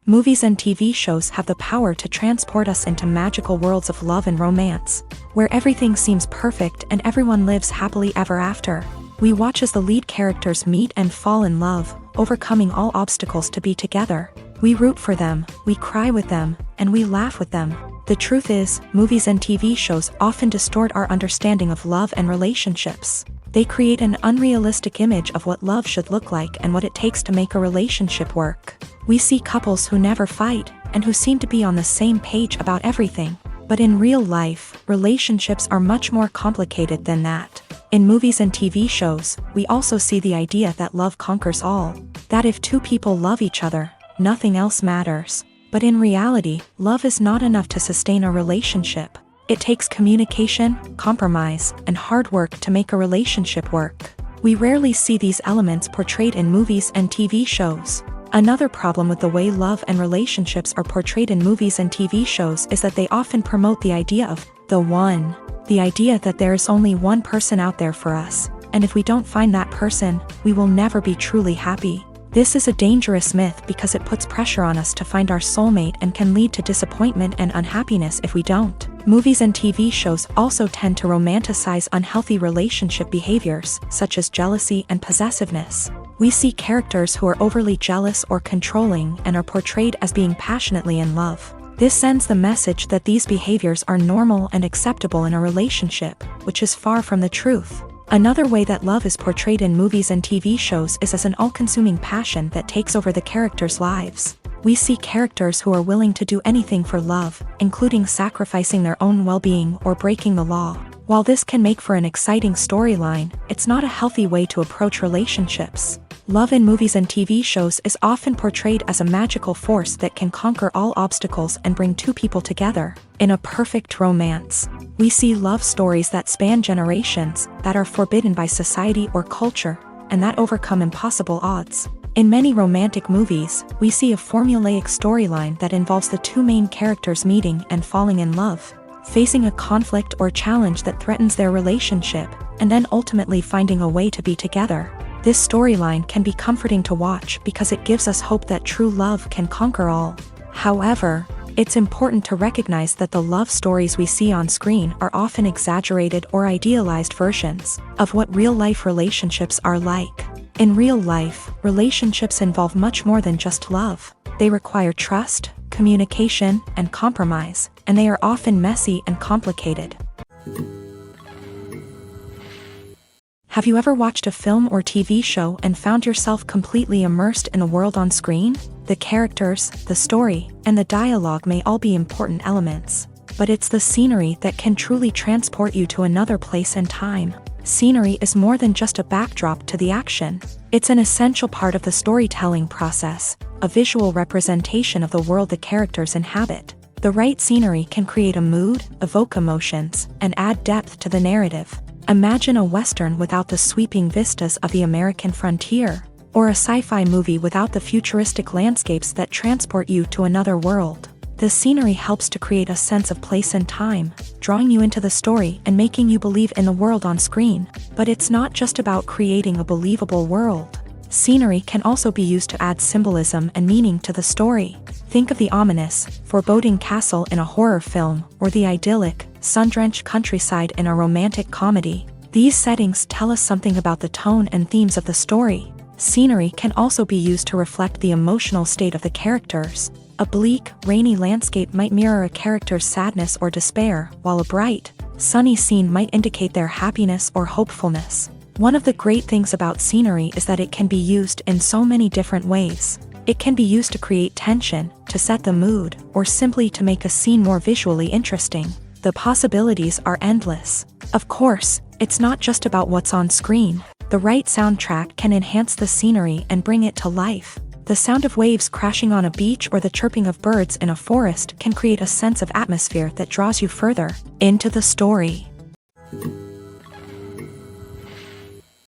Movies and TV shows have the power to transport us into magical worlds of love and romance, where everything seems perfect and everyone lives happily ever after. We watch as the lead characters meet and fall in love, overcoming all obstacles to be together. We root for them, we cry with them, and we laugh with them. The truth is, movies and TV shows often distort our understanding of love and relationships. They create an unrealistic image of what love should look like and what it takes to make a relationship work. We see couples who never fight, and who seem to be on the same page about everything. But in real life, relationships are much more complicated than that. In movies and TV shows, we also see the idea that love conquers all. That if two people love each other, nothing else matters. But in reality, love is not enough to sustain a relationship. It takes communication, compromise, and hard work to make a relationship work. We rarely see these elements portrayed in movies and TV shows. Another problem with the way love and relationships are portrayed in movies and TV shows is that they often promote the idea of the one. The idea that there is only one person out there for us, and if we don't find that person, we will never be truly happy. This is a dangerous myth because it puts pressure on us to find our soulmate and can lead to disappointment and unhappiness if we don't. Movies and TV shows also tend to romanticize unhealthy relationship behaviors, such as jealousy and possessiveness. We see characters who are overly jealous or controlling and are portrayed as being passionately in love. This sends the message that these behaviors are normal and acceptable in a relationship, which is far from the truth. Another way that love is portrayed in movies and TV shows is as an all-consuming passion that takes over the characters' lives. We see characters who are willing to do anything for love, including sacrificing their own well-being or breaking the law. While this can make for an exciting storyline, it's not a healthy way to approach relationships. Love in movies and TV shows is often portrayed as a magical force that can conquer all obstacles and bring two people together. In a perfect romance, we see love stories that span generations, that are forbidden by society or culture, and that overcome impossible odds. In many romantic movies, we see a formulaic storyline that involves the two main characters meeting and falling in love, facing a conflict or challenge that threatens their relationship, and then ultimately finding a way to be together. This storyline can be comforting to watch because it gives us hope that true love can conquer all. However, it's important to recognize that the love stories we see on screen are often exaggerated or idealized versions of what real-life relationships are like. In real life, relationships involve much more than just love. They require trust, communication, and compromise, and they are often messy and complicated. Have you ever watched a film or TV show and found yourself completely immersed in the world on screen? The characters, the story, and the dialogue may all be important elements, but it's the scenery that can truly transport you to another place and time. Scenery is more than just a backdrop to the action. It's an essential part of the storytelling process, a visual representation of the world the characters inhabit. The right scenery can create a mood, evoke emotions, and add depth to the narrative. Imagine a Western without the sweeping vistas of the American frontier, or a sci-fi movie without the futuristic landscapes that transport you to another world. The scenery helps to create a sense of place and time, drawing you into the story and making you believe in the world on screen. But it's not just about creating a believable world. Scenery can also be used to add symbolism and meaning to the story. Think of the ominous, foreboding castle in a horror film, or the idyllic, sun-drenched countryside in a romantic comedy. These settings tell us something about the tone and themes of the story. Scenery can also be used to reflect the emotional state of the characters. A bleak, rainy landscape might mirror a character's sadness or despair, while a bright, sunny scene might indicate their happiness or hopefulness. One of the great things about scenery is that it can be used in so many different ways. It can be used to create tension, to set the mood, or simply to make a scene more visually interesting. The possibilities are endless. Of course, it's not just about what's on screen. The right soundtrack can enhance the scenery and bring it to life. The sound of waves crashing on a beach or the chirping of birds in a forest can create a sense of atmosphere that draws you further into the story.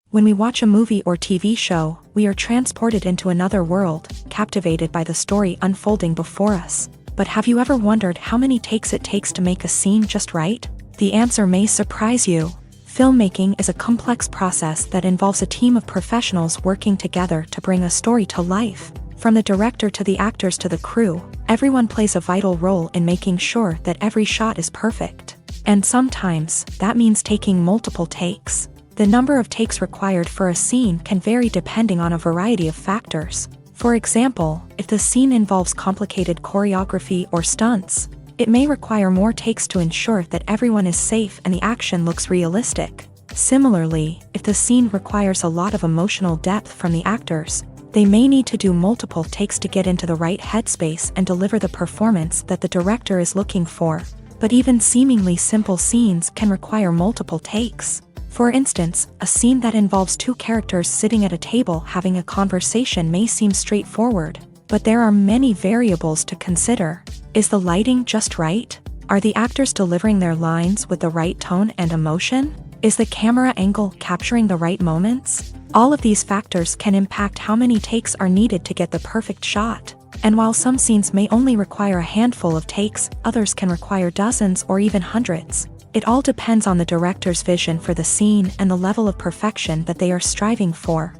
When we watch a movie or TV show, we are transported into another world, captivated by the story unfolding before us. But have you ever wondered how many takes it takes to make a scene just right? The answer may surprise you. Filmmaking is a complex process that involves a team of professionals working together to bring a story to life. From the director to the actors to the crew, everyone plays a vital role in making sure that every shot is perfect. And sometimes, that means taking multiple takes. The number of takes required for a scene can vary depending on a variety of factors. For example, if the scene involves complicated choreography or stunts, it may require more takes to ensure that everyone is safe and the action looks realistic. Similarly, if the scene requires a lot of emotional depth from the actors, they may need to do multiple takes to get into the right headspace and deliver the performance that the director is looking for. But even seemingly simple scenes can require multiple takes. For instance, a scene that involves two characters sitting at a table having a conversation may seem straightforward, but there are many variables to consider. Is the lighting just right? Are the actors delivering their lines with the right tone and emotion? Is the camera angle capturing the right moments? All of these factors can impact how many takes are needed to get the perfect shot. And while some scenes may only require a handful of takes, others can require dozens or even hundreds. It all depends on the director's vision for the scene and the level of perfection that they are striving for.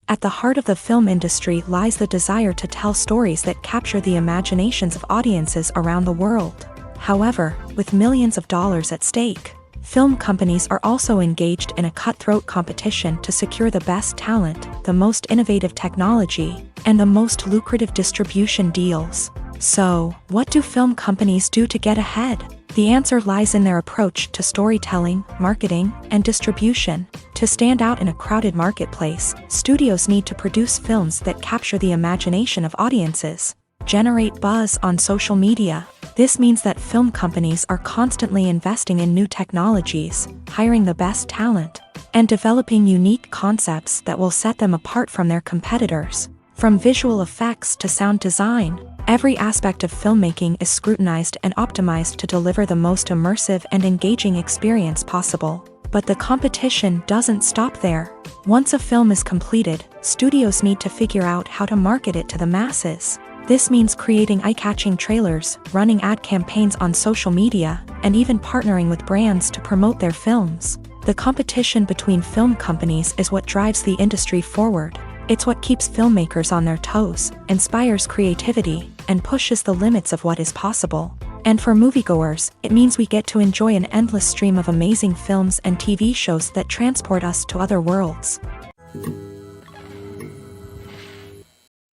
At the heart of the film industry lies the desire to tell stories that capture the imaginations of audiences around the world. However, with millions of dollars at stake, film companies are also engaged in a cutthroat competition to secure the best talent, the most innovative technology, and the most lucrative distribution deals. So, what do film companies do to get ahead? The answer lies in their approach to storytelling, marketing, and distribution. To stand out in a crowded marketplace, studios need to produce films that capture the imagination of audiences, generate buzz on social media. This means that film companies are constantly investing in new technologies, hiring the best talent, and developing unique concepts that will set them apart from their competitors. From visual effects to sound design, every aspect of filmmaking is scrutinized and optimized to deliver the most immersive and engaging experience possible. But the competition doesn't stop there. Once a film is completed, studios need to figure out how to market it to the masses. This means creating eye-catching trailers, running ad campaigns on social media, and even partnering with brands to promote their films. The competition between film companies is what drives the industry forward. It's what keeps filmmakers on their toes, inspires creativity, and pushes the limits of what is possible. And for moviegoers, it means we get to enjoy an endless stream of amazing films and TV shows that transport us to other worlds.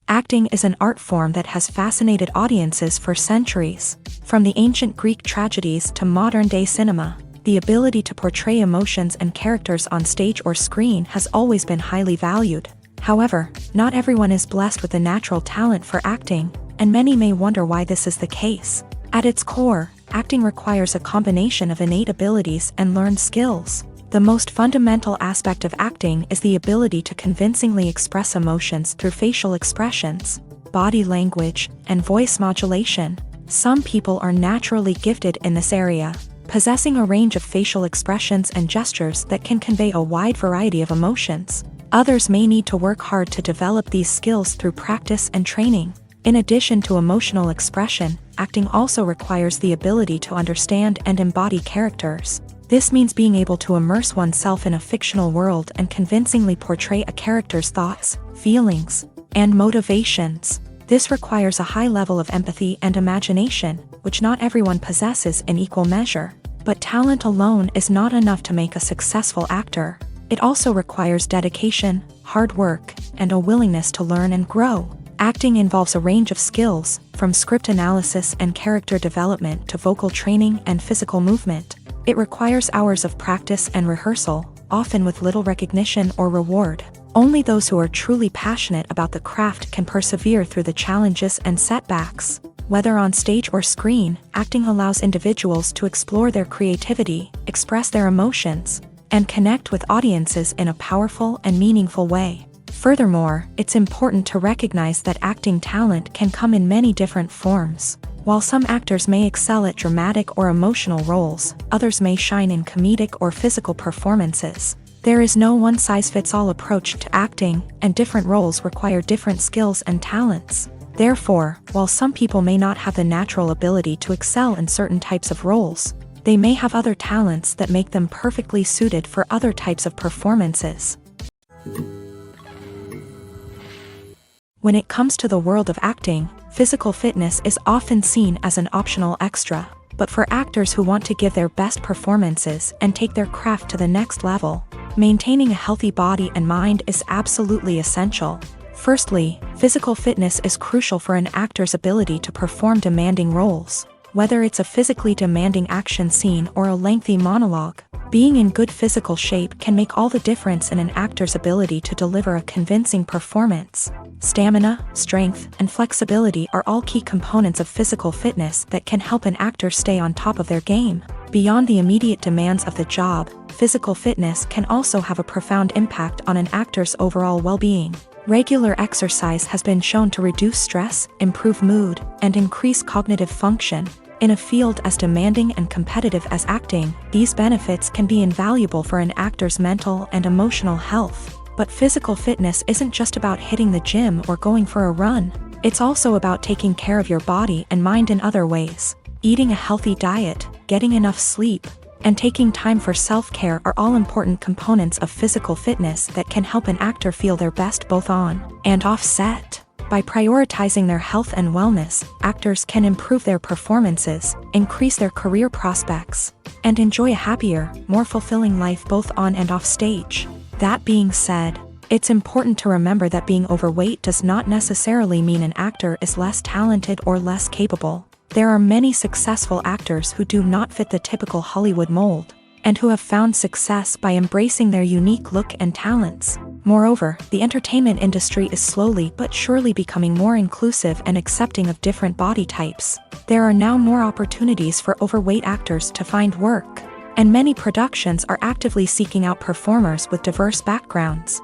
Acting is an art form that has fascinated audiences for centuries. From the ancient Greek tragedies to modern-day cinema, the ability to portray emotions and characters on stage or screen has always been highly valued. However, not everyone is blessed with a natural talent for acting, and many may wonder why this is the case. At its core, acting requires a combination of innate abilities and learned skills. The most fundamental aspect of acting is the ability to convincingly express emotions through facial expressions, body language, and voice modulation. Some people are naturally gifted in this area, possessing a range of facial expressions and gestures that can convey a wide variety of emotions. Others may need to work hard to develop these skills through practice and training. In addition to emotional expression, acting also requires the ability to understand and embody characters. This means being able to immerse oneself in a fictional world and convincingly portray a character's thoughts, feelings, and motivations. This requires a high level of empathy and imagination, which not everyone possesses in equal measure. But talent alone is not enough to make a successful actor. It also requires dedication, hard work, and a willingness to learn and grow. Acting involves a range of skills, from script analysis and character development to vocal training and physical movement. It requires hours of practice and rehearsal, often with little recognition or reward. Only those who are truly passionate about the craft can persevere through the challenges and setbacks. Whether on stage or screen, acting allows individuals to explore their creativity, express their emotions, and connect with audiences in a powerful and meaningful way. Furthermore, it's important to recognize that acting talent can come in many different forms. While some actors may excel at dramatic or emotional roles, others may shine in comedic or physical performances. There is no one-size-fits-all approach to acting, and different roles require different skills and talents. Therefore, while some people may not have the natural ability to excel in certain types of roles, they may have other talents that make them perfectly suited for other types of performances. When it comes to the world of acting, physical fitness is often seen as an optional extra. But for actors who want to give their best performances and take their craft to the next level, maintaining a healthy body and mind is absolutely essential. Firstly, physical fitness is crucial for an actor's ability to perform demanding roles. Whether it's a physically demanding action scene or a lengthy monologue, being in good physical shape can make all the difference in an actor's ability to deliver a convincing performance. Stamina, strength, and flexibility are all key components of physical fitness that can help an actor stay on top of their game. Beyond the immediate demands of the job, physical fitness can also have a profound impact on an actor's overall well-being. Regular exercise has been shown to reduce stress, improve mood, and increase cognitive function. In a field as demanding and competitive as acting, these benefits can be invaluable for an actor's mental and emotional health. But physical fitness isn't just about hitting the gym or going for a run. It's also about taking care of your body and mind in other ways. Eating a healthy diet, getting enough sleep, and taking time for self-care are all important components of physical fitness that can help an actor feel their best both on and off set. By prioritizing their health and wellness, actors can improve their performances, increase their career prospects, and enjoy a happier, more fulfilling life both on and off stage. That being said, it's important to remember that being overweight does not necessarily mean an actor is less talented or less capable. There are many successful actors who do not fit the typical Hollywood mold, and who have found success by embracing their unique look and talents. Moreover, the entertainment industry is slowly but surely becoming more inclusive and accepting of different body types. There are now more opportunities for overweight actors to find work, and many productions are actively seeking out performers with diverse backgrounds.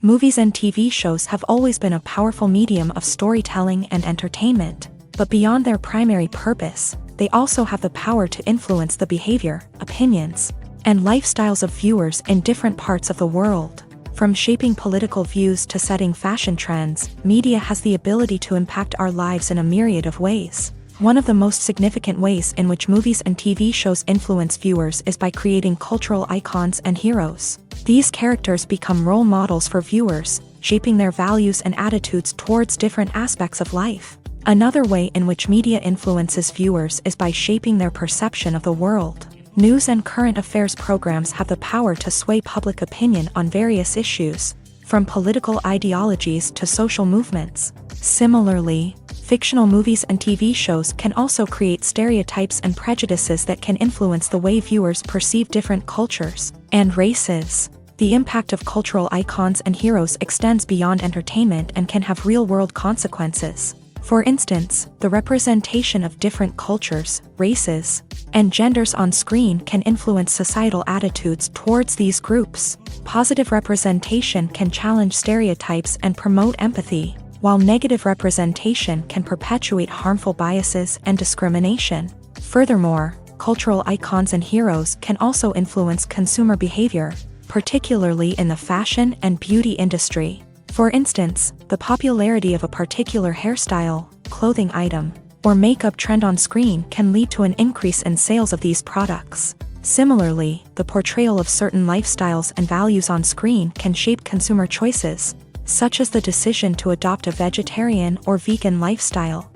Movies and TV shows have always been a powerful medium of storytelling and entertainment, but beyond their primary purpose, they also have the power to influence the behavior, opinions, and lifestyles of viewers in different parts of the world. From shaping political views to setting fashion trends, media has the ability to impact our lives in a myriad of ways. One of the most significant ways in which movies and TV shows influence viewers is by creating cultural icons and heroes. These characters become role models for viewers, shaping their values and attitudes towards different aspects of life. Another way in which media influences viewers is by shaping their perception of the world. News and current affairs programs have the power to sway public opinion on various issues, from political ideologies to social movements. Similarly, fictional movies and TV shows can also create stereotypes and prejudices that can influence the way viewers perceive different cultures and races. The impact of cultural icons and heroes extends beyond entertainment and can have real-world consequences. For instance, the representation of different cultures, races, and genders on screen can influence societal attitudes towards these groups. Positive representation can challenge stereotypes and promote empathy, while negative representation can perpetuate harmful biases and discrimination. Furthermore, cultural icons and heroes can also influence consumer behavior, particularly in the fashion and beauty industry. For instance, the popularity of a particular hairstyle, clothing item, or makeup trend on screen can lead to an increase in sales of these products. Similarly, the portrayal of certain lifestyles and values on screen can shape consumer choices, such as the decision to adopt a vegetarian or vegan lifestyle.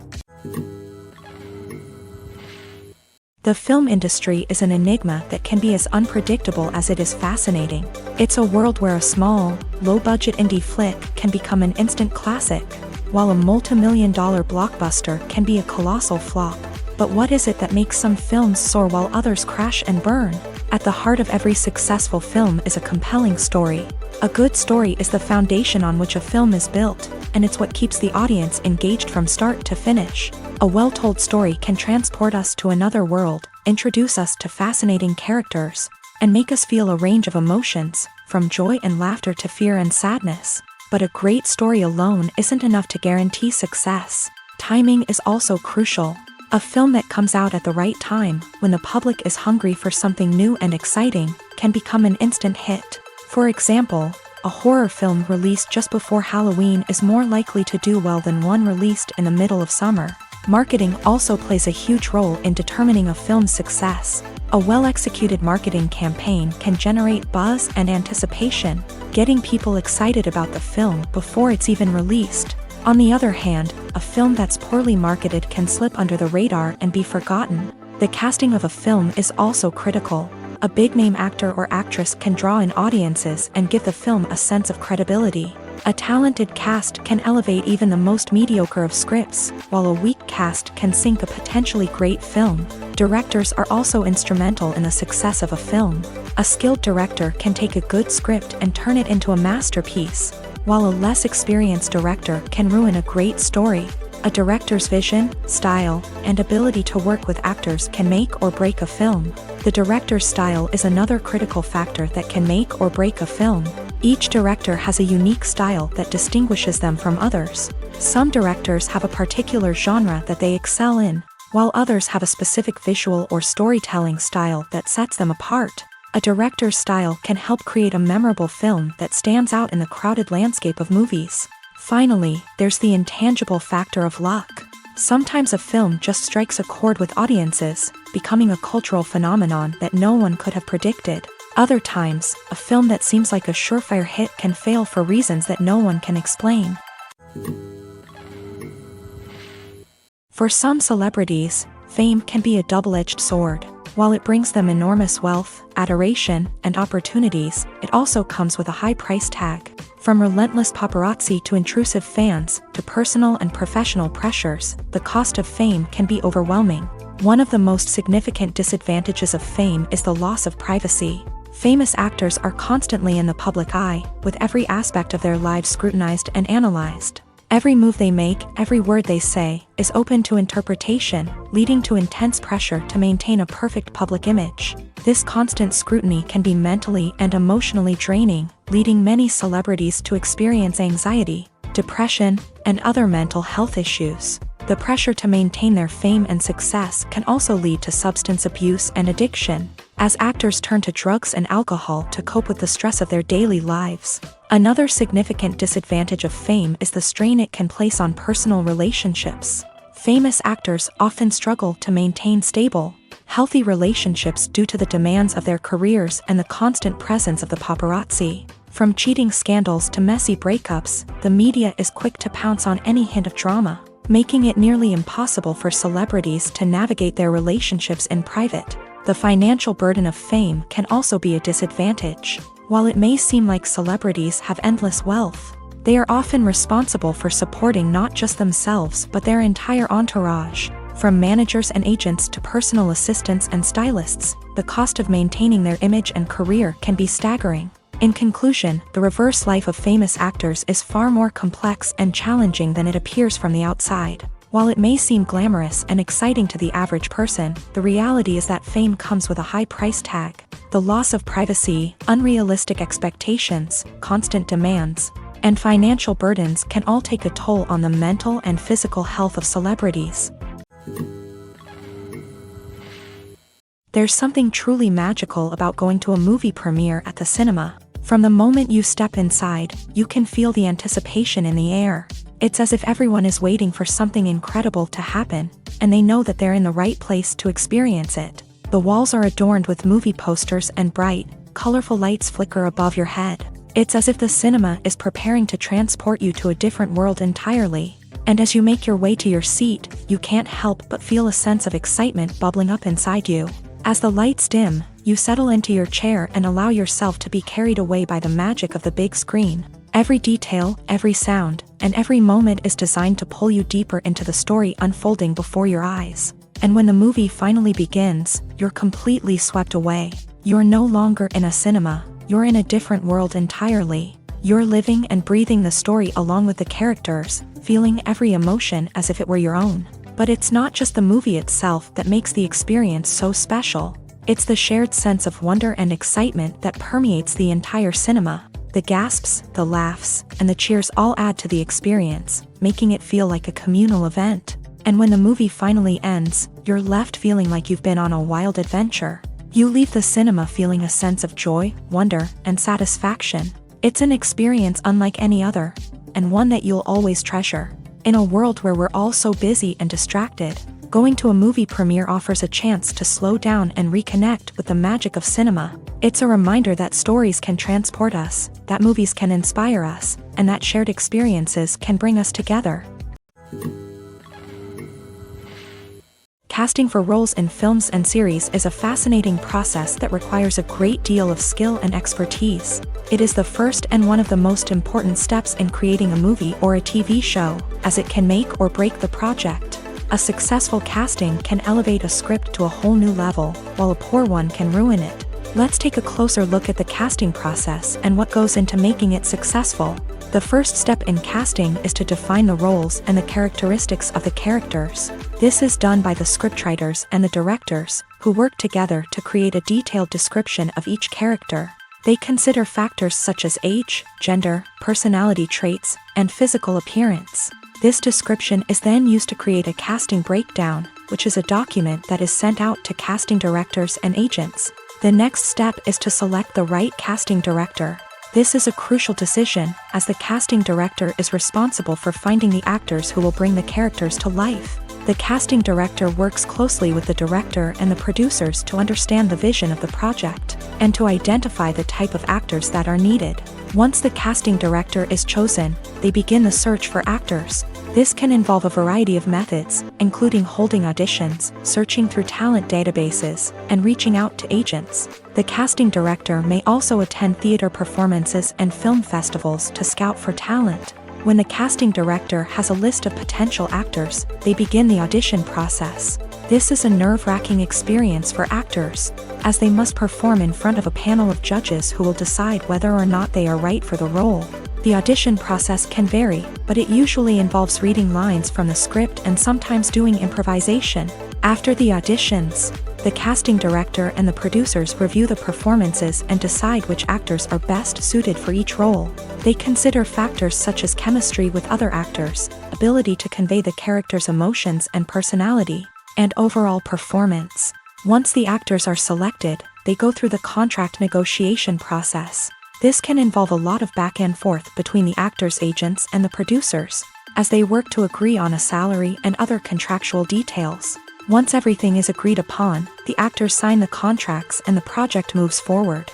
The film industry is an enigma that can be as unpredictable as it is fascinating. It's a world where a small, low-budget indie flick can become an instant classic, while a multi-million-dollar blockbuster can be a colossal flop. But what is it that makes some films soar while others crash and burn? At the heart of every successful film is a compelling story. A good story is the foundation on which a film is built, and it's what keeps the audience engaged from start to finish. A well-told story can transport us to another world, introduce us to fascinating characters, and make us feel a range of emotions, from joy and laughter to fear and sadness. But a great story alone isn't enough to guarantee success. Timing is also crucial. A film that comes out at the right time, when the public is hungry for something new and exciting, can become an instant hit. For example, a horror film released just before Halloween is more likely to do well than one released in the middle of summer. Marketing also plays a huge role in determining a film's success. A well-executed marketing campaign can generate buzz and anticipation, getting people excited about the film before it's even released. On the other hand, a film that's poorly marketed can slip under the radar and be forgotten. The casting of a film is also critical. A big-name actor or actress can draw in audiences and give the film a sense of credibility. A talented cast can elevate even the most mediocre of scripts, while a weak cast can sink a potentially great film. Directors are also instrumental in the success of a film. A skilled director can take a good script and turn it into a masterpiece, while a less experienced director can ruin a great story. A director's vision, style, and ability to work with actors can make or break a film. The director's style is another critical factor that can make or break a film. Each director has a unique style that distinguishes them from others. Some directors have a particular genre that they excel in, while others have a specific visual or storytelling style that sets them apart. A director's style can help create a memorable film that stands out in the crowded landscape of movies. Finally, there's the intangible factor of luck. Sometimes a film just strikes a chord with audiences, becoming a cultural phenomenon that no one could have predicted. Other times, a film that seems like a surefire hit can fail for reasons that no one can explain. For some celebrities, fame can be a double-edged sword. While it brings them enormous wealth, adoration, and opportunities, it also comes with a high price tag. From relentless paparazzi to intrusive fans, to personal and professional pressures, the cost of fame can be overwhelming. One of the most significant disadvantages of fame is the loss of privacy. Famous actors are constantly in the public eye, with every aspect of their lives scrutinized and analyzed. Every move they make, every word they say, is open to interpretation, leading to intense pressure to maintain a perfect public image. This constant scrutiny can be mentally and emotionally draining, leading many celebrities to experience anxiety, depression, and other mental health issues. The pressure to maintain their fame and success can also lead to substance abuse and addiction, as actors turn to drugs and alcohol to cope with the stress of their daily lives. Another significant disadvantage of fame is the strain it can place on personal relationships. Famous actors often struggle to maintain stable, healthy relationships due to the demands of their careers and the constant presence of the paparazzi. From cheating scandals to messy breakups, the media is quick to pounce on any hint of drama, making it nearly impossible for celebrities to navigate their relationships in private. The financial burden of fame can also be a disadvantage. While it may seem like celebrities have endless wealth, they are often responsible for supporting not just themselves but their entire entourage. From managers and agents to personal assistants and stylists, the cost of maintaining their image and career can be staggering. In conclusion, the reverse life of famous actors is far more complex and challenging than it appears from the outside. While it may seem glamorous and exciting to the average person, the reality is that fame comes with a high price tag. The loss of privacy, unrealistic expectations, constant demands, and financial burdens can all take a toll on the mental and physical health of celebrities. There's something truly magical about going to a movie premiere at the cinema. From the moment you step inside, you can feel the anticipation in the air. It's as if everyone is waiting for something incredible to happen, and they know that they're in the right place to experience it. The walls are adorned with movie posters and bright, colorful lights flicker above your head. It's as if the cinema is preparing to transport you to a different world entirely. And as you make your way to your seat, you can't help but feel a sense of excitement bubbling up inside you. As the lights dim, you settle into your chair and allow yourself to be carried away by the magic of the big screen. Every detail, every sound, and every moment is designed to pull you deeper into the story unfolding before your eyes. And when the movie finally begins, you're completely swept away. You're no longer in a cinema, you're in a different world entirely. You're living and breathing the story along with the characters, feeling every emotion as if it were your own. But it's not just the movie itself that makes the experience so special. It's the shared sense of wonder and excitement that permeates the entire cinema. The gasps, the laughs, and the cheers all add to the experience, making it feel like a communal event. And when the movie finally ends, you're left feeling like you've been on a wild adventure. You leave the cinema feeling a sense of joy, wonder, and satisfaction. It's an experience unlike any other, and one that you'll always treasure. In a world where we're all so busy and distracted, going to a movie premiere offers a chance to slow down and reconnect with the magic of cinema. It's a reminder that stories can transport us, that movies can inspire us, and that shared experiences can bring us together. Casting for roles in films and series is a fascinating process that requires a great deal of skill and expertise. It is the first and one of the most important steps in creating a movie or a TV show, as it can make or break the project. A successful casting can elevate a script to a whole new level, while a poor one can ruin it. Let's take a closer look at the casting process and what goes into making it successful. The first step in casting is to define the roles and the characteristics of the characters. This is done by the scriptwriters and the directors, who work together to create a detailed description of each character. They consider factors such as age, gender, personality traits, and physical appearance. This description is then used to create a casting breakdown, which is a document that is sent out to casting directors and agents. The next step is to select the right casting director. This is a crucial decision, as the casting director is responsible for finding the actors who will bring the characters to life. The casting director works closely with the director and the producers to understand the vision of the project, and to identify the type of actors that are needed. Once the casting director is chosen, they begin the search for actors. This can involve a variety of methods, including holding auditions, searching through talent databases, and reaching out to agents. The casting director may also attend theater performances and film festivals to scout for talent. When the casting director has a list of potential actors, they begin the audition process. This is a nerve-wracking experience for actors, as they must perform in front of a panel of judges who will decide whether or not they are right for the role. The audition process can vary, but it usually involves reading lines from the script and sometimes doing improvisation. After the auditions, the casting director and the producers review the performances and decide which actors are best suited for each role. They consider factors such as chemistry with other actors, ability to convey the character's emotions and personality, and overall performance. Once the actors are selected, they go through the contract negotiation process. This can involve a lot of back and forth between the actors' agents and the producers, as they work to agree on a salary and other contractual details. Once everything is agreed upon, the actors sign the contracts and the project moves forward.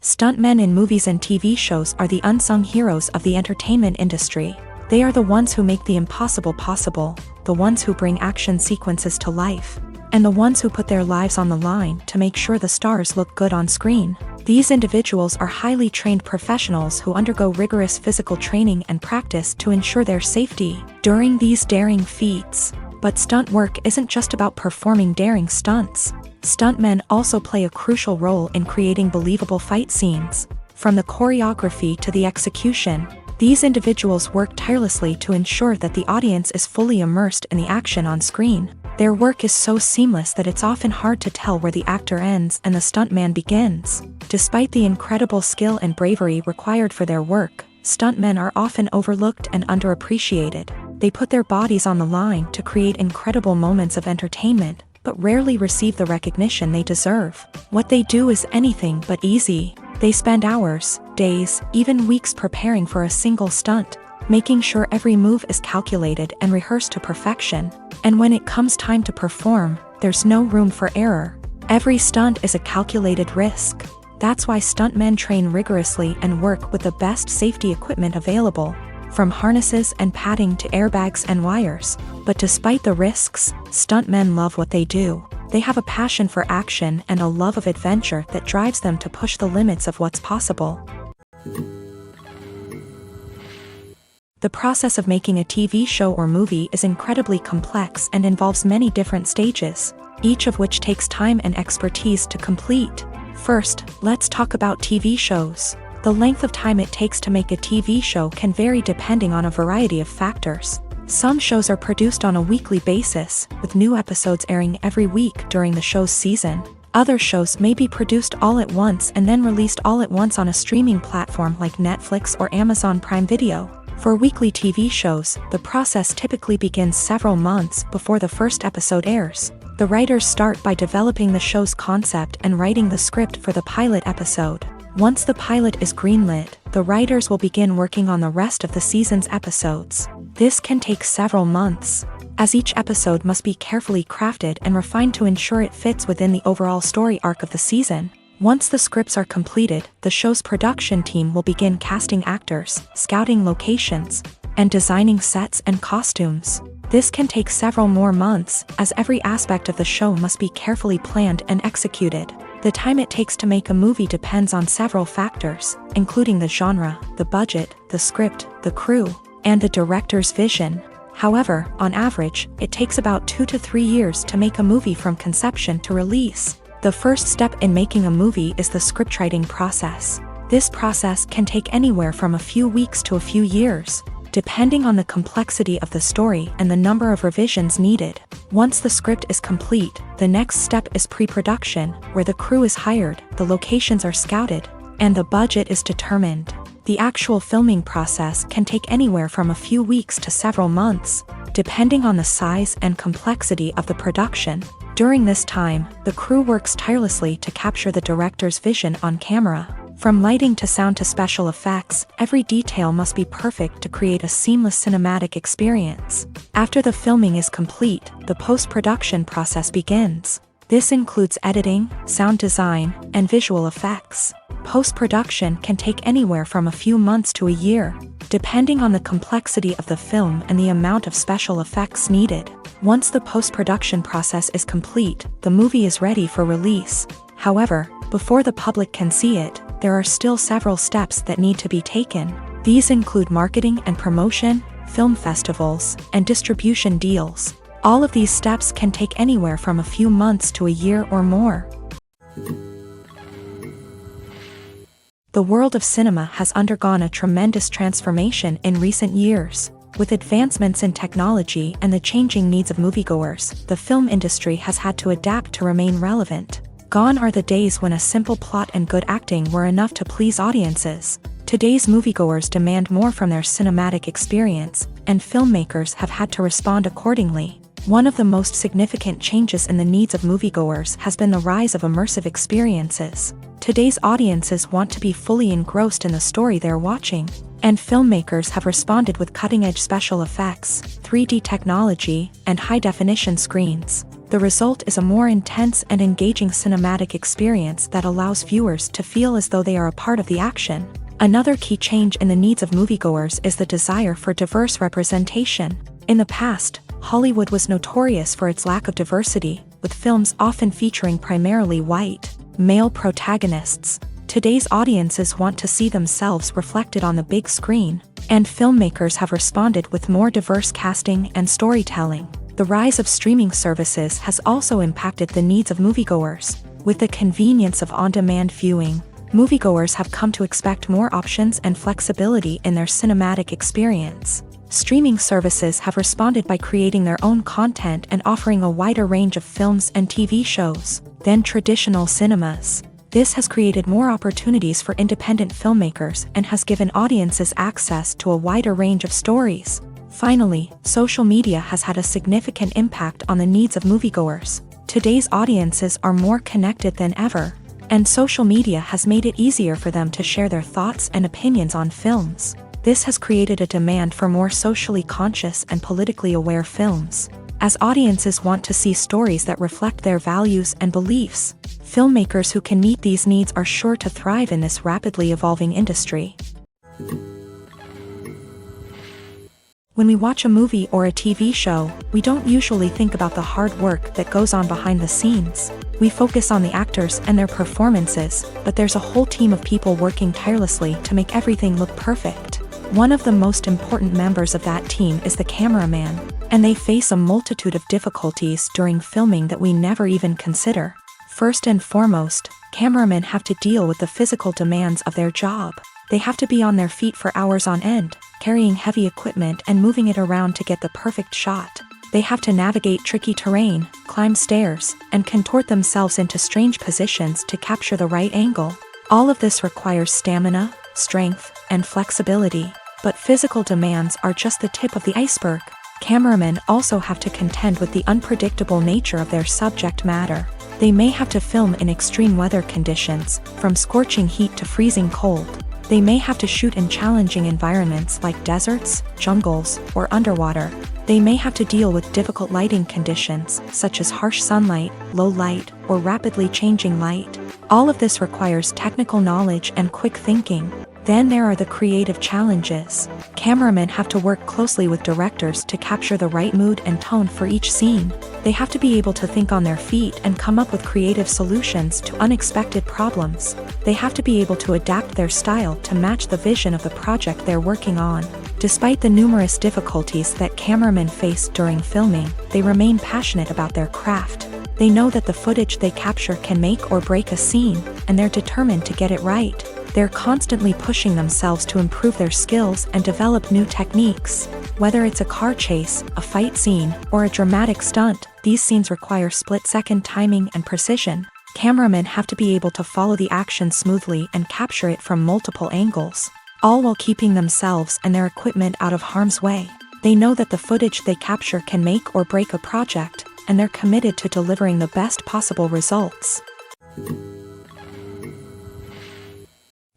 Stuntmen in movies and TV shows are the unsung heroes of the entertainment industry. They are the ones who make the impossible possible, the ones who bring action sequences to life, and the ones who put their lives on the line to make sure the stars look good on screen. These individuals are highly trained professionals who undergo rigorous physical training and practice to ensure their safety during these daring feats. But stunt work isn't just about performing daring stunts. Stuntmen also play a crucial role in creating believable fight scenes. From the choreography to the execution, these individuals work tirelessly to ensure that the audience is fully immersed in the action on screen. Their work is so seamless that it's often hard to tell where the actor ends and the stuntman begins. Despite the incredible skill and bravery required for their work, stuntmen are often overlooked and underappreciated. They put their bodies on the line to create incredible moments of entertainment, but rarely receive the recognition they deserve. What they do is anything but easy. They spend hours, days, even weeks preparing for a single stunt, making sure every move is calculated and rehearsed to perfection. And when it comes time to perform, there's no room for error. Every stunt is a calculated risk. That's why stuntmen train rigorously and work with the best safety equipment available, from harnesses and padding to airbags and wires. But despite the risks, stuntmen love what they do. They have a passion for action and a love of adventure that drives them to push the limits of what's possible. The process of making a TV show or movie is incredibly complex and involves many different stages, each of which takes time and expertise to complete. First, let's talk about TV shows. The length of time it takes to make a TV show can vary depending on a variety of factors. Some shows are produced on a weekly basis, with new episodes airing every week during the show's season. Other shows may be produced all at once and then released all at once on a streaming platform like Netflix or Amazon Prime Video. For weekly TV shows, the process typically begins several months before the first episode airs. The writers start by developing the show's concept and writing the script for the pilot episode. Once the pilot is greenlit, the writers will begin working on the rest of the season's episodes. This can take several months, as each episode must be carefully crafted and refined to ensure it fits within the overall story arc of the season. Once the scripts are completed, the show's production team will begin casting actors, scouting locations, and designing sets and costumes. This can take several more months, as every aspect of the show must be carefully planned and executed. The time it takes to make a movie depends on several factors, including the genre, the budget, the script, the crew, and the director's vision. However, on average, it takes about 2 to 3 years to make a movie from conception to release. The first step in making a movie is the scriptwriting process. This process can take anywhere from a few weeks to a few years, depending on the complexity of the story and the number of revisions needed. Once the script is complete, the next step is pre-production, where the crew is hired, the locations are scouted, and the budget is determined. The actual filming process can take anywhere from a few weeks to several months, depending on the size and complexity of the production. During this time, the crew works tirelessly to capture the director's vision on camera. From lighting to sound to special effects, every detail must be perfect to create a seamless cinematic experience. After the filming is complete, the post-production process begins. This includes editing, sound design, and visual effects. Post-production can take anywhere from a few months to a year, depending on the complexity of the film and the amount of special effects needed. Once the post-production process is complete, the movie is ready for release. However, before the public can see it, there are still several steps that need to be taken. These include marketing and promotion, film festivals, and distribution deals. All of these steps can take anywhere from a few months to a year or more. The world of cinema has undergone a tremendous transformation in recent years. With advancements in technology and the changing needs of moviegoers, the film industry has had to adapt to remain relevant. Gone are the days when a simple plot and good acting were enough to please audiences. Today's moviegoers demand more from their cinematic experience, and filmmakers have had to respond accordingly. One of the most significant changes in the needs of moviegoers has been the rise of immersive experiences. Today's audiences want to be fully engrossed in the story they're watching, and filmmakers have responded with cutting-edge special effects, 3D technology, and high-definition screens. The result is a more intense and engaging cinematic experience that allows viewers to feel as though they are a part of the action. Another key change in the needs of moviegoers is the desire for diverse representation. In the past, Hollywood was notorious for its lack of diversity, with films often featuring primarily white, male protagonists. Today's audiences want to see themselves reflected on the big screen, and filmmakers have responded with more diverse casting and storytelling. The rise of streaming services has also impacted the needs of moviegoers. With the convenience of on-demand viewing, moviegoers have come to expect more options and flexibility in their cinematic experience. Streaming services have responded by creating their own content and offering a wider range of films and TV shows than traditional cinemas. This has created more opportunities for independent filmmakers and has given audiences access to a wider range of stories. Finally, social media has had a significant impact on the needs of moviegoers. Today's audiences are more connected than ever, and social media has made it easier for them to share their thoughts and opinions on films. This has created a demand for more socially conscious and politically aware films. As audiences want to see stories that reflect their values and beliefs, filmmakers who can meet these needs are sure to thrive in this rapidly evolving industry. When we watch a movie or a TV show, we don't usually think about the hard work that goes on behind the scenes. We focus on the actors and their performances, but there's a whole team of people working tirelessly to make everything look perfect. One of the most important members of that team is the cameraman, and they face a multitude of difficulties during filming that we never even consider. First and foremost, cameramen have to deal with the physical demands of their job. They have to be on their feet for hours on end, carrying heavy equipment and moving it around to get the perfect shot. They have to navigate tricky terrain, climb stairs, and contort themselves into strange positions to capture the right angle. All of this requires stamina, strength, and flexibility. But physical demands are just the tip of the iceberg. Cameramen also have to contend with the unpredictable nature of their subject matter. They may have to film in extreme weather conditions, from scorching heat to freezing cold. They may have to shoot in challenging environments like deserts, jungles, or underwater. They may have to deal with difficult lighting conditions, such as harsh sunlight, low light, or rapidly changing light. All of this requires technical knowledge and quick thinking. Then there are the creative challenges. Cameramen have to work closely with directors to capture the right mood and tone for each scene. They have to be able to think on their feet and come up with creative solutions to unexpected problems. They have to be able to adapt their style to match the vision of the project they're working on. Despite the numerous difficulties that cameramen face during filming, they remain passionate about their craft. They know that the footage they capture can make or break a scene, and they're determined to get it right. They're constantly pushing themselves to improve their skills and develop new techniques. Whether it's a car chase, a fight scene, or a dramatic stunt, these scenes require split-second timing and precision. Cameramen have to be able to follow the action smoothly and capture it from multiple angles. all while keeping themselves and their equipment out of harm's way. They know that the footage they capture can make or break a project, and they're committed to delivering the best possible results.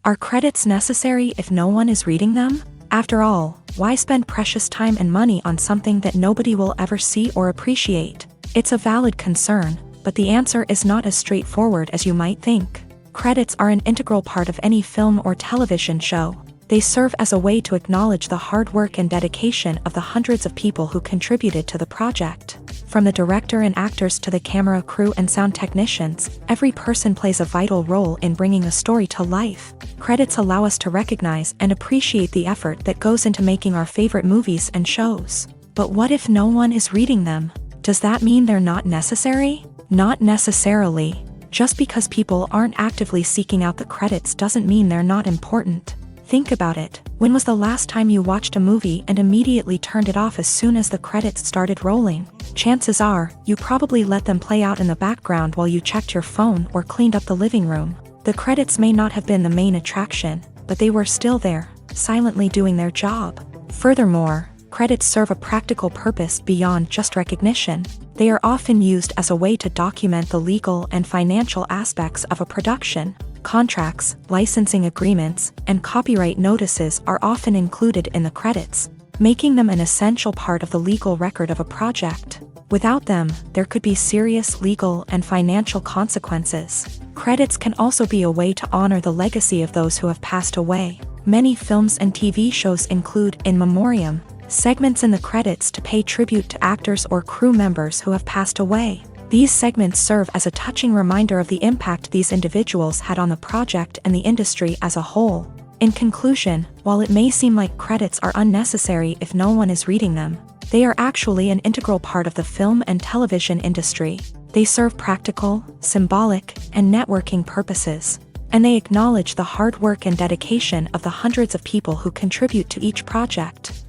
Are credits necessary if no one is reading them? After all, why spend precious time and money on something that nobody will ever see or appreciate? It's a valid concern, but the answer is not as straightforward as you might think. Credits are an integral part of any film or television show. They serve as a way to acknowledge the hard work and dedication of the hundreds of people who contributed to the project. From the director and actors to the camera crew and sound technicians, every person plays a vital role in bringing a story to life. Credits allow us to recognize and appreciate the effort that goes into making our favorite movies and shows. But what if no one is reading them? Does that mean they're not necessary? Not necessarily. Just because people aren't actively seeking out the credits doesn't mean they're not important. Think about it. When was the last time you watched a movie and immediately turned it off as soon as the credits started rolling? Chances are, you probably let them play out in the background while you checked your phone or cleaned up the living room. The credits may not have been the main attraction, but they were still there, silently doing their job. Furthermore, credits serve a practical purpose beyond just recognition. They are often used as a way to document the legal and financial aspects of a production. Contracts, licensing agreements, and copyright notices are often included in the credits, making them an essential part of the legal record of a project. Without them, there could be serious legal and financial consequences. Credits can also be a way to honor the legacy of those who have passed away. Many films and TV shows include in memoriam segments in the credits to pay tribute to actors or crew members who have passed away. These segments serve as a touching reminder of the impact these individuals had on the project and the industry as a whole. In conclusion, while it may seem like credits are unnecessary if no one is reading them, they are actually an integral part of the film and television industry. They serve practical, symbolic, and networking purposes, and they acknowledge the hard work and dedication of the hundreds of people who contribute to each project.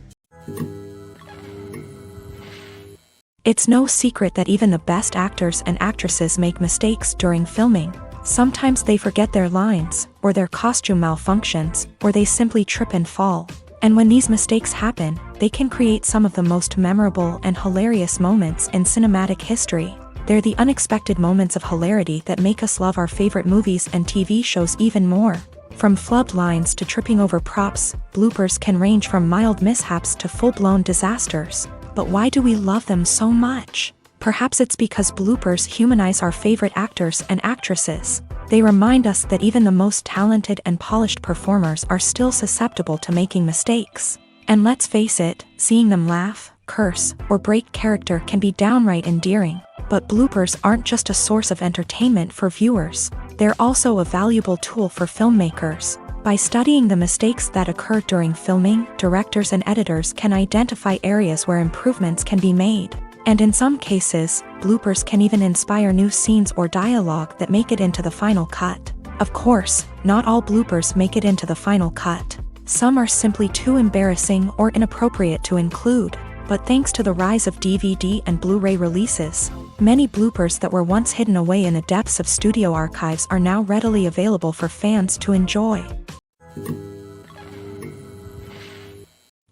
It's no secret that even the best actors and actresses make mistakes during filming. Sometimes they forget their lines, or their costume malfunctions, or they simply trip and fall. And when these mistakes happen, they can create some of the most memorable and hilarious moments in cinematic history. They're the unexpected moments of hilarity that make us love our favorite movies and TV shows even more. From flubbed lines to tripping over props, bloopers can range from mild mishaps to full-blown disasters. But why do we love them so much? Perhaps it's because bloopers humanize our favorite actors and actresses. They remind us that even the most talented and polished performers are still susceptible to making mistakes. And let's face it, seeing them laugh, curse, or break character can be downright endearing. But bloopers aren't just a source of entertainment for viewers. They're also a valuable tool for filmmakers. By studying the mistakes that occur during filming, directors and editors can identify areas where improvements can be made. And in some cases, bloopers can even inspire new scenes or dialogue that make it into the final cut. Of course, not all bloopers make it into the final cut. Some are simply too embarrassing or inappropriate to include. But thanks to the rise of DVD and Blu-ray releases, many bloopers that were once hidden away in the depths of studio archives are now readily available for fans to enjoy.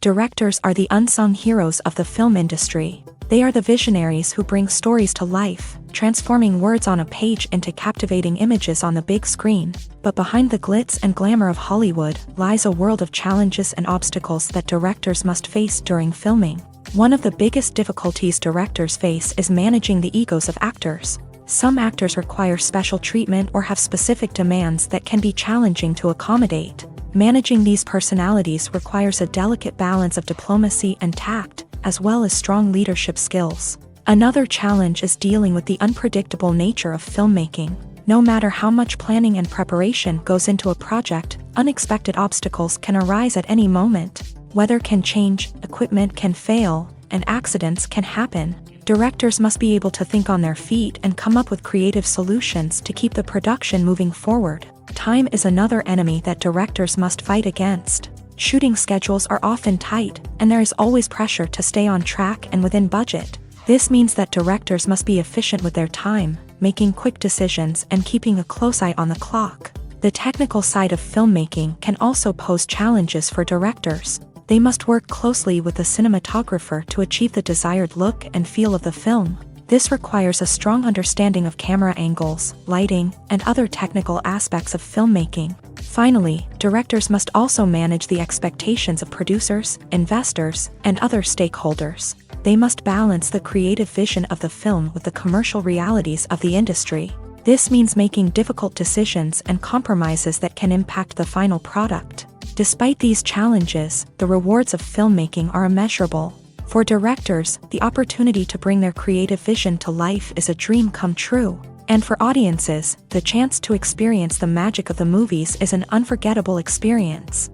Directors are the unsung heroes of the film industry. They are the visionaries who bring stories to life, transforming words on a page into captivating images on the big screen. But behind the glitz and glamour of Hollywood lies a world of challenges and obstacles that directors must face during filming. One of the biggest difficulties directors face is managing the egos of actors. Some actors require special treatment or have specific demands that can be challenging to accommodate. Managing these personalities requires a delicate balance of diplomacy and tact, as well as strong leadership skills. Another challenge is dealing with the unpredictable nature of filmmaking. No matter how much planning and preparation goes into a project, unexpected obstacles can arise at any moment. Weather can change, equipment can fail, and accidents can happen. Directors must be able to think on their feet and come up with creative solutions to keep the production moving forward. Time is another enemy that directors must fight against. Shooting schedules are often tight, and there is always pressure to stay on track and within budget. This means that directors must be efficient with their time, making quick decisions and keeping a close eye on the clock. The technical side of filmmaking can also pose challenges for directors. They must work closely with the cinematographer to achieve the desired look and feel of the film. This requires a strong understanding of camera angles, lighting, and other technical aspects of filmmaking. Finally, directors must also manage the expectations of producers, investors, and other stakeholders. They must balance the creative vision of the film with the commercial realities of the industry. This means making difficult decisions and compromises that can impact the final product. Despite these challenges, the rewards of filmmaking are immeasurable. For directors, the opportunity to bring their creative vision to life is a dream come true. And for audiences, the chance to experience the magic of the movies is an unforgettable experience.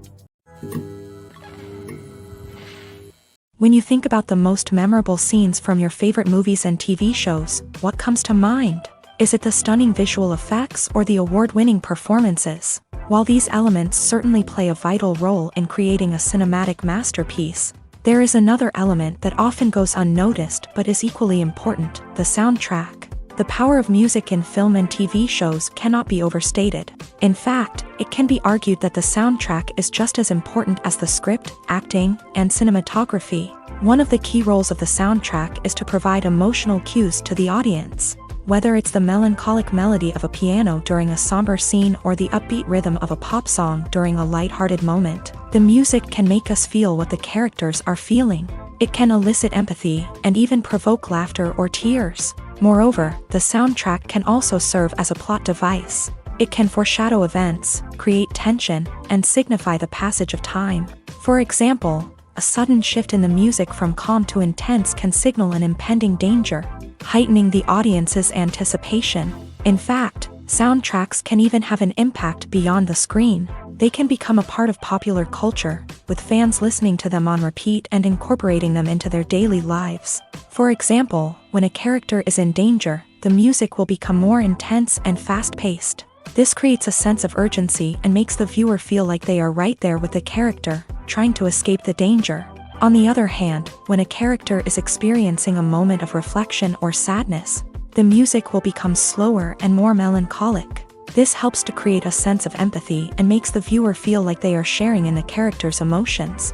When you think about the most memorable scenes from your favorite movies and TV shows, what comes to mind? Is it the stunning visual effects or the award-winning performances? While these elements certainly play a vital role in creating a cinematic masterpiece, there is another element that often goes unnoticed but is equally important: the soundtrack. The power of music in film and TV shows cannot be overstated. In fact, it can be argued that the soundtrack is just as important as the script, acting, and cinematography. One of the key roles of the soundtrack is to provide emotional cues to the audience. Whether it's the melancholic melody of a piano during a somber scene or the upbeat rhythm of a pop song during a lighthearted moment, the music can make us feel what the characters are feeling. It can elicit empathy and even provoke laughter or tears. Moreover, the soundtrack can also serve as a plot device. It can foreshadow events, create tension, and signify the passage of time. For example, a sudden shift in the music from calm to intense can signal an impending danger, heightening the audience's anticipation. In fact, soundtracks can even have an impact beyond the screen. They can become a part of popular culture, with fans listening to them on repeat and incorporating them into their daily lives. For example, when a character is in danger, the music will become more intense and fast-paced. This creates a sense of urgency and makes the viewer feel like they are right there with the character, trying to escape the danger. On the other hand, when a character is experiencing a moment of reflection or sadness, the music will become slower and more melancholic. This helps to create a sense of empathy and makes the viewer feel like they are sharing in the character's emotions.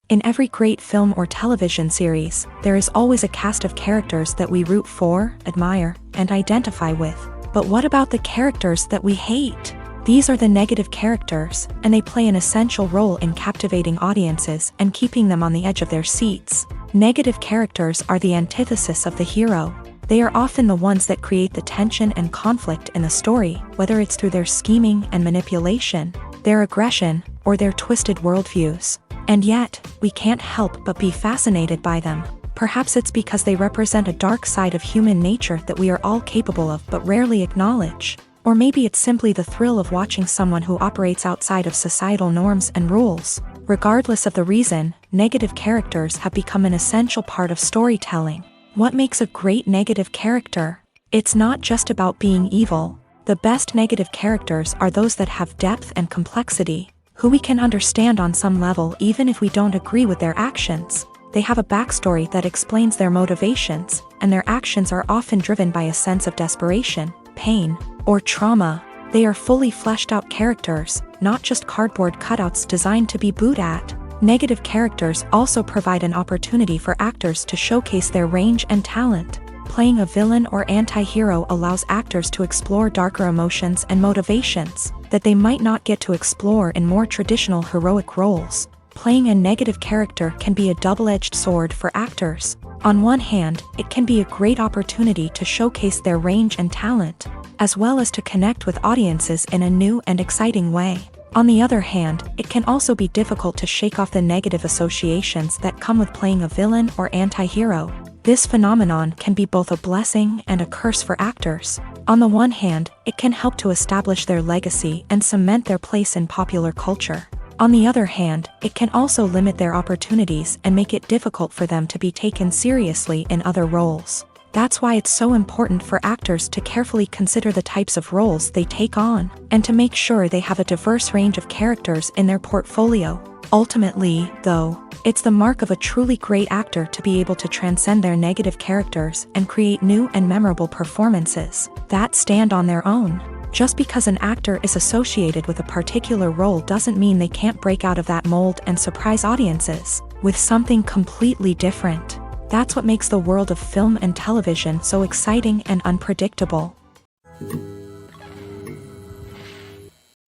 In every great film or television series, there is always a cast of characters that we root for, admire, and identify with. But what about the characters that we hate? These are the negative characters, and they play an essential role in captivating audiences and keeping them on the edge of their seats. Negative characters are the antithesis of the hero. They are often the ones that create the tension and conflict in the story, whether it's through their scheming and manipulation, their aggression, or their twisted worldviews. And yet, we can't help but be fascinated by them. Perhaps it's because they represent a dark side of human nature that we are all capable of but rarely acknowledge. Or maybe it's simply the thrill of watching someone who operates outside of societal norms and rules. Regardless of the reason, negative characters have become an essential part of storytelling. What makes a great negative character? It's not just about being evil. The best negative characters are those that have depth and complexity, who we can understand on some level even if we don't agree with their actions. They have a backstory that explains their motivations, and their actions are often driven by a sense of desperation, pain, or trauma. They are fully fleshed out characters, not just cardboard cutouts designed to be booed at. Negative characters also provide an opportunity for actors to showcase their range and talent. Playing a villain or anti-hero allows actors to explore darker emotions and motivations that they might not get to explore in more traditional heroic roles. Playing a negative character can be a double-edged sword for actors. On one hand, it can be a great opportunity to showcase their range and talent, as well as to connect with audiences in a new and exciting way. On the other hand, it can also be difficult to shake off the negative associations that come with playing a villain or anti-hero. This phenomenon can be both a blessing and a curse for actors. On the one hand, it can help to establish their legacy and cement their place in popular culture. On the other hand, it can also limit their opportunities and make it difficult for them to be taken seriously in other roles. That's why it's so important for actors to carefully consider the types of roles they take on, and to make sure they have a diverse range of characters in their portfolio. Ultimately, though, it's the mark of a truly great actor to be able to transcend their negative characters and create new and memorable performances that stand on their own. Just because an actor is associated with a particular role doesn't mean they can't break out of that mold and surprise audiences with something completely different. That's what makes the world of film and television so exciting and unpredictable.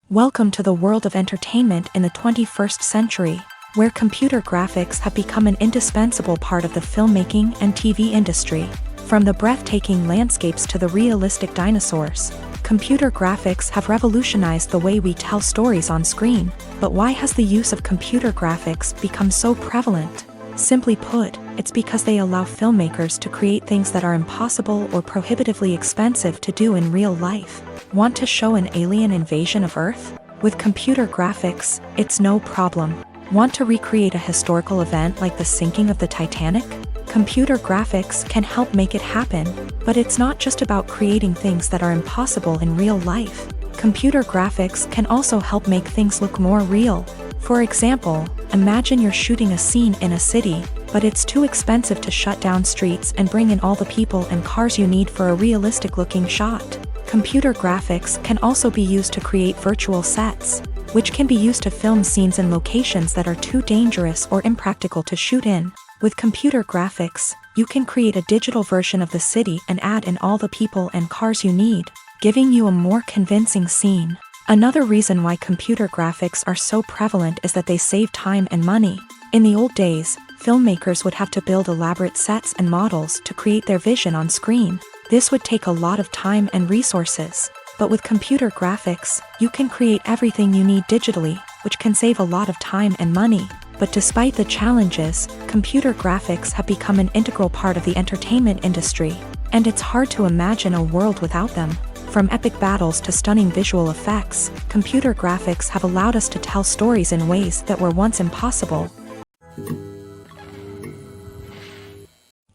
Welcome to the world of entertainment in the 21st century, where computer graphics have become an indispensable part of the filmmaking and TV industry. From the breathtaking landscapes to the realistic dinosaurs, computer graphics have revolutionized the way we tell stories on screen. But why has the use of computer graphics become so prevalent? Simply put, it's because they allow filmmakers to create things that are impossible or prohibitively expensive to do in real life. Want to show an alien invasion of Earth? With computer graphics, it's no problem. Want to recreate a historical event like the sinking of the Titanic? Computer graphics can help make it happen, but it's not just about creating things that are impossible in real life. Computer graphics can also help make things look more real. For example, imagine you're shooting a scene in a city, but it's too expensive to shut down streets and bring in all the people and cars you need for a realistic-looking shot. Computer graphics can also be used to create virtual sets, which can be used to film scenes in locations that are too dangerous or impractical to shoot in. With computer graphics, you can create a digital version of the city and add in all the people and cars you need, giving you a more convincing scene. Another reason why computer graphics are so prevalent is that they save time and money. In the old days, filmmakers would have to build elaborate sets and models to create their vision on screen. This would take a lot of time and resources. But with computer graphics, you can create everything you need digitally, which can save a lot of time and money. But despite the challenges, computer graphics have become an integral part of the entertainment industry, and it's hard to imagine a world without them. From epic battles to stunning visual effects, computer graphics have allowed us to tell stories in ways that were once impossible.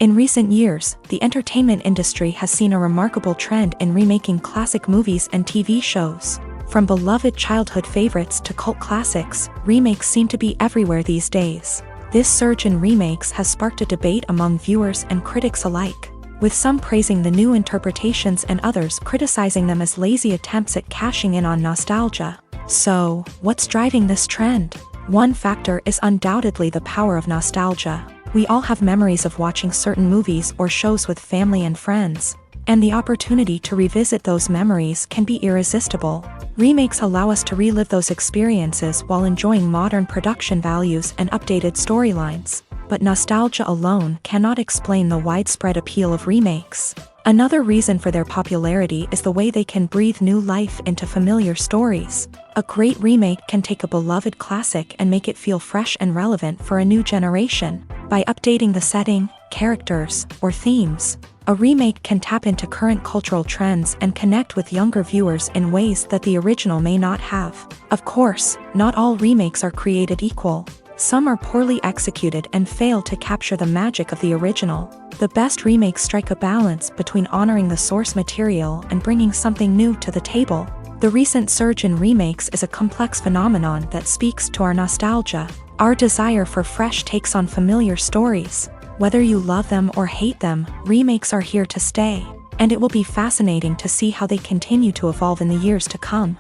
In recent years, the entertainment industry has seen a remarkable trend in remaking classic movies and TV shows. From beloved childhood favorites to cult classics, remakes seem to be everywhere these days. This surge in remakes has sparked a debate among viewers and critics alike, with some praising the new interpretations and others criticizing them as lazy attempts at cashing in on nostalgia. So, what's driving this trend? One factor is undoubtedly the power of nostalgia. We all have memories of watching certain movies or shows with family and friends, and the opportunity to revisit those memories can be irresistible. Remakes allow us to relive those experiences while enjoying modern production values and updated storylines. But nostalgia alone cannot explain the widespread appeal of remakes. Another reason for their popularity is the way they can breathe new life into familiar stories. A great remake can take a beloved classic and make it feel fresh and relevant for a new generation. By updating the setting, characters, or themes, a remake can tap into current cultural trends and connect with younger viewers in ways that the original may not have. Of course, not all remakes are created equal. Some are poorly executed and fail to capture the magic of the original. The best remakes strike a balance between honoring the source material and bringing something new to the table. The recent surge in remakes is a complex phenomenon that speaks to our nostalgia, our desire for fresh takes on familiar stories. Whether you love them or hate them, remakes are here to stay, and it will be fascinating to see how they continue to evolve in the years to come.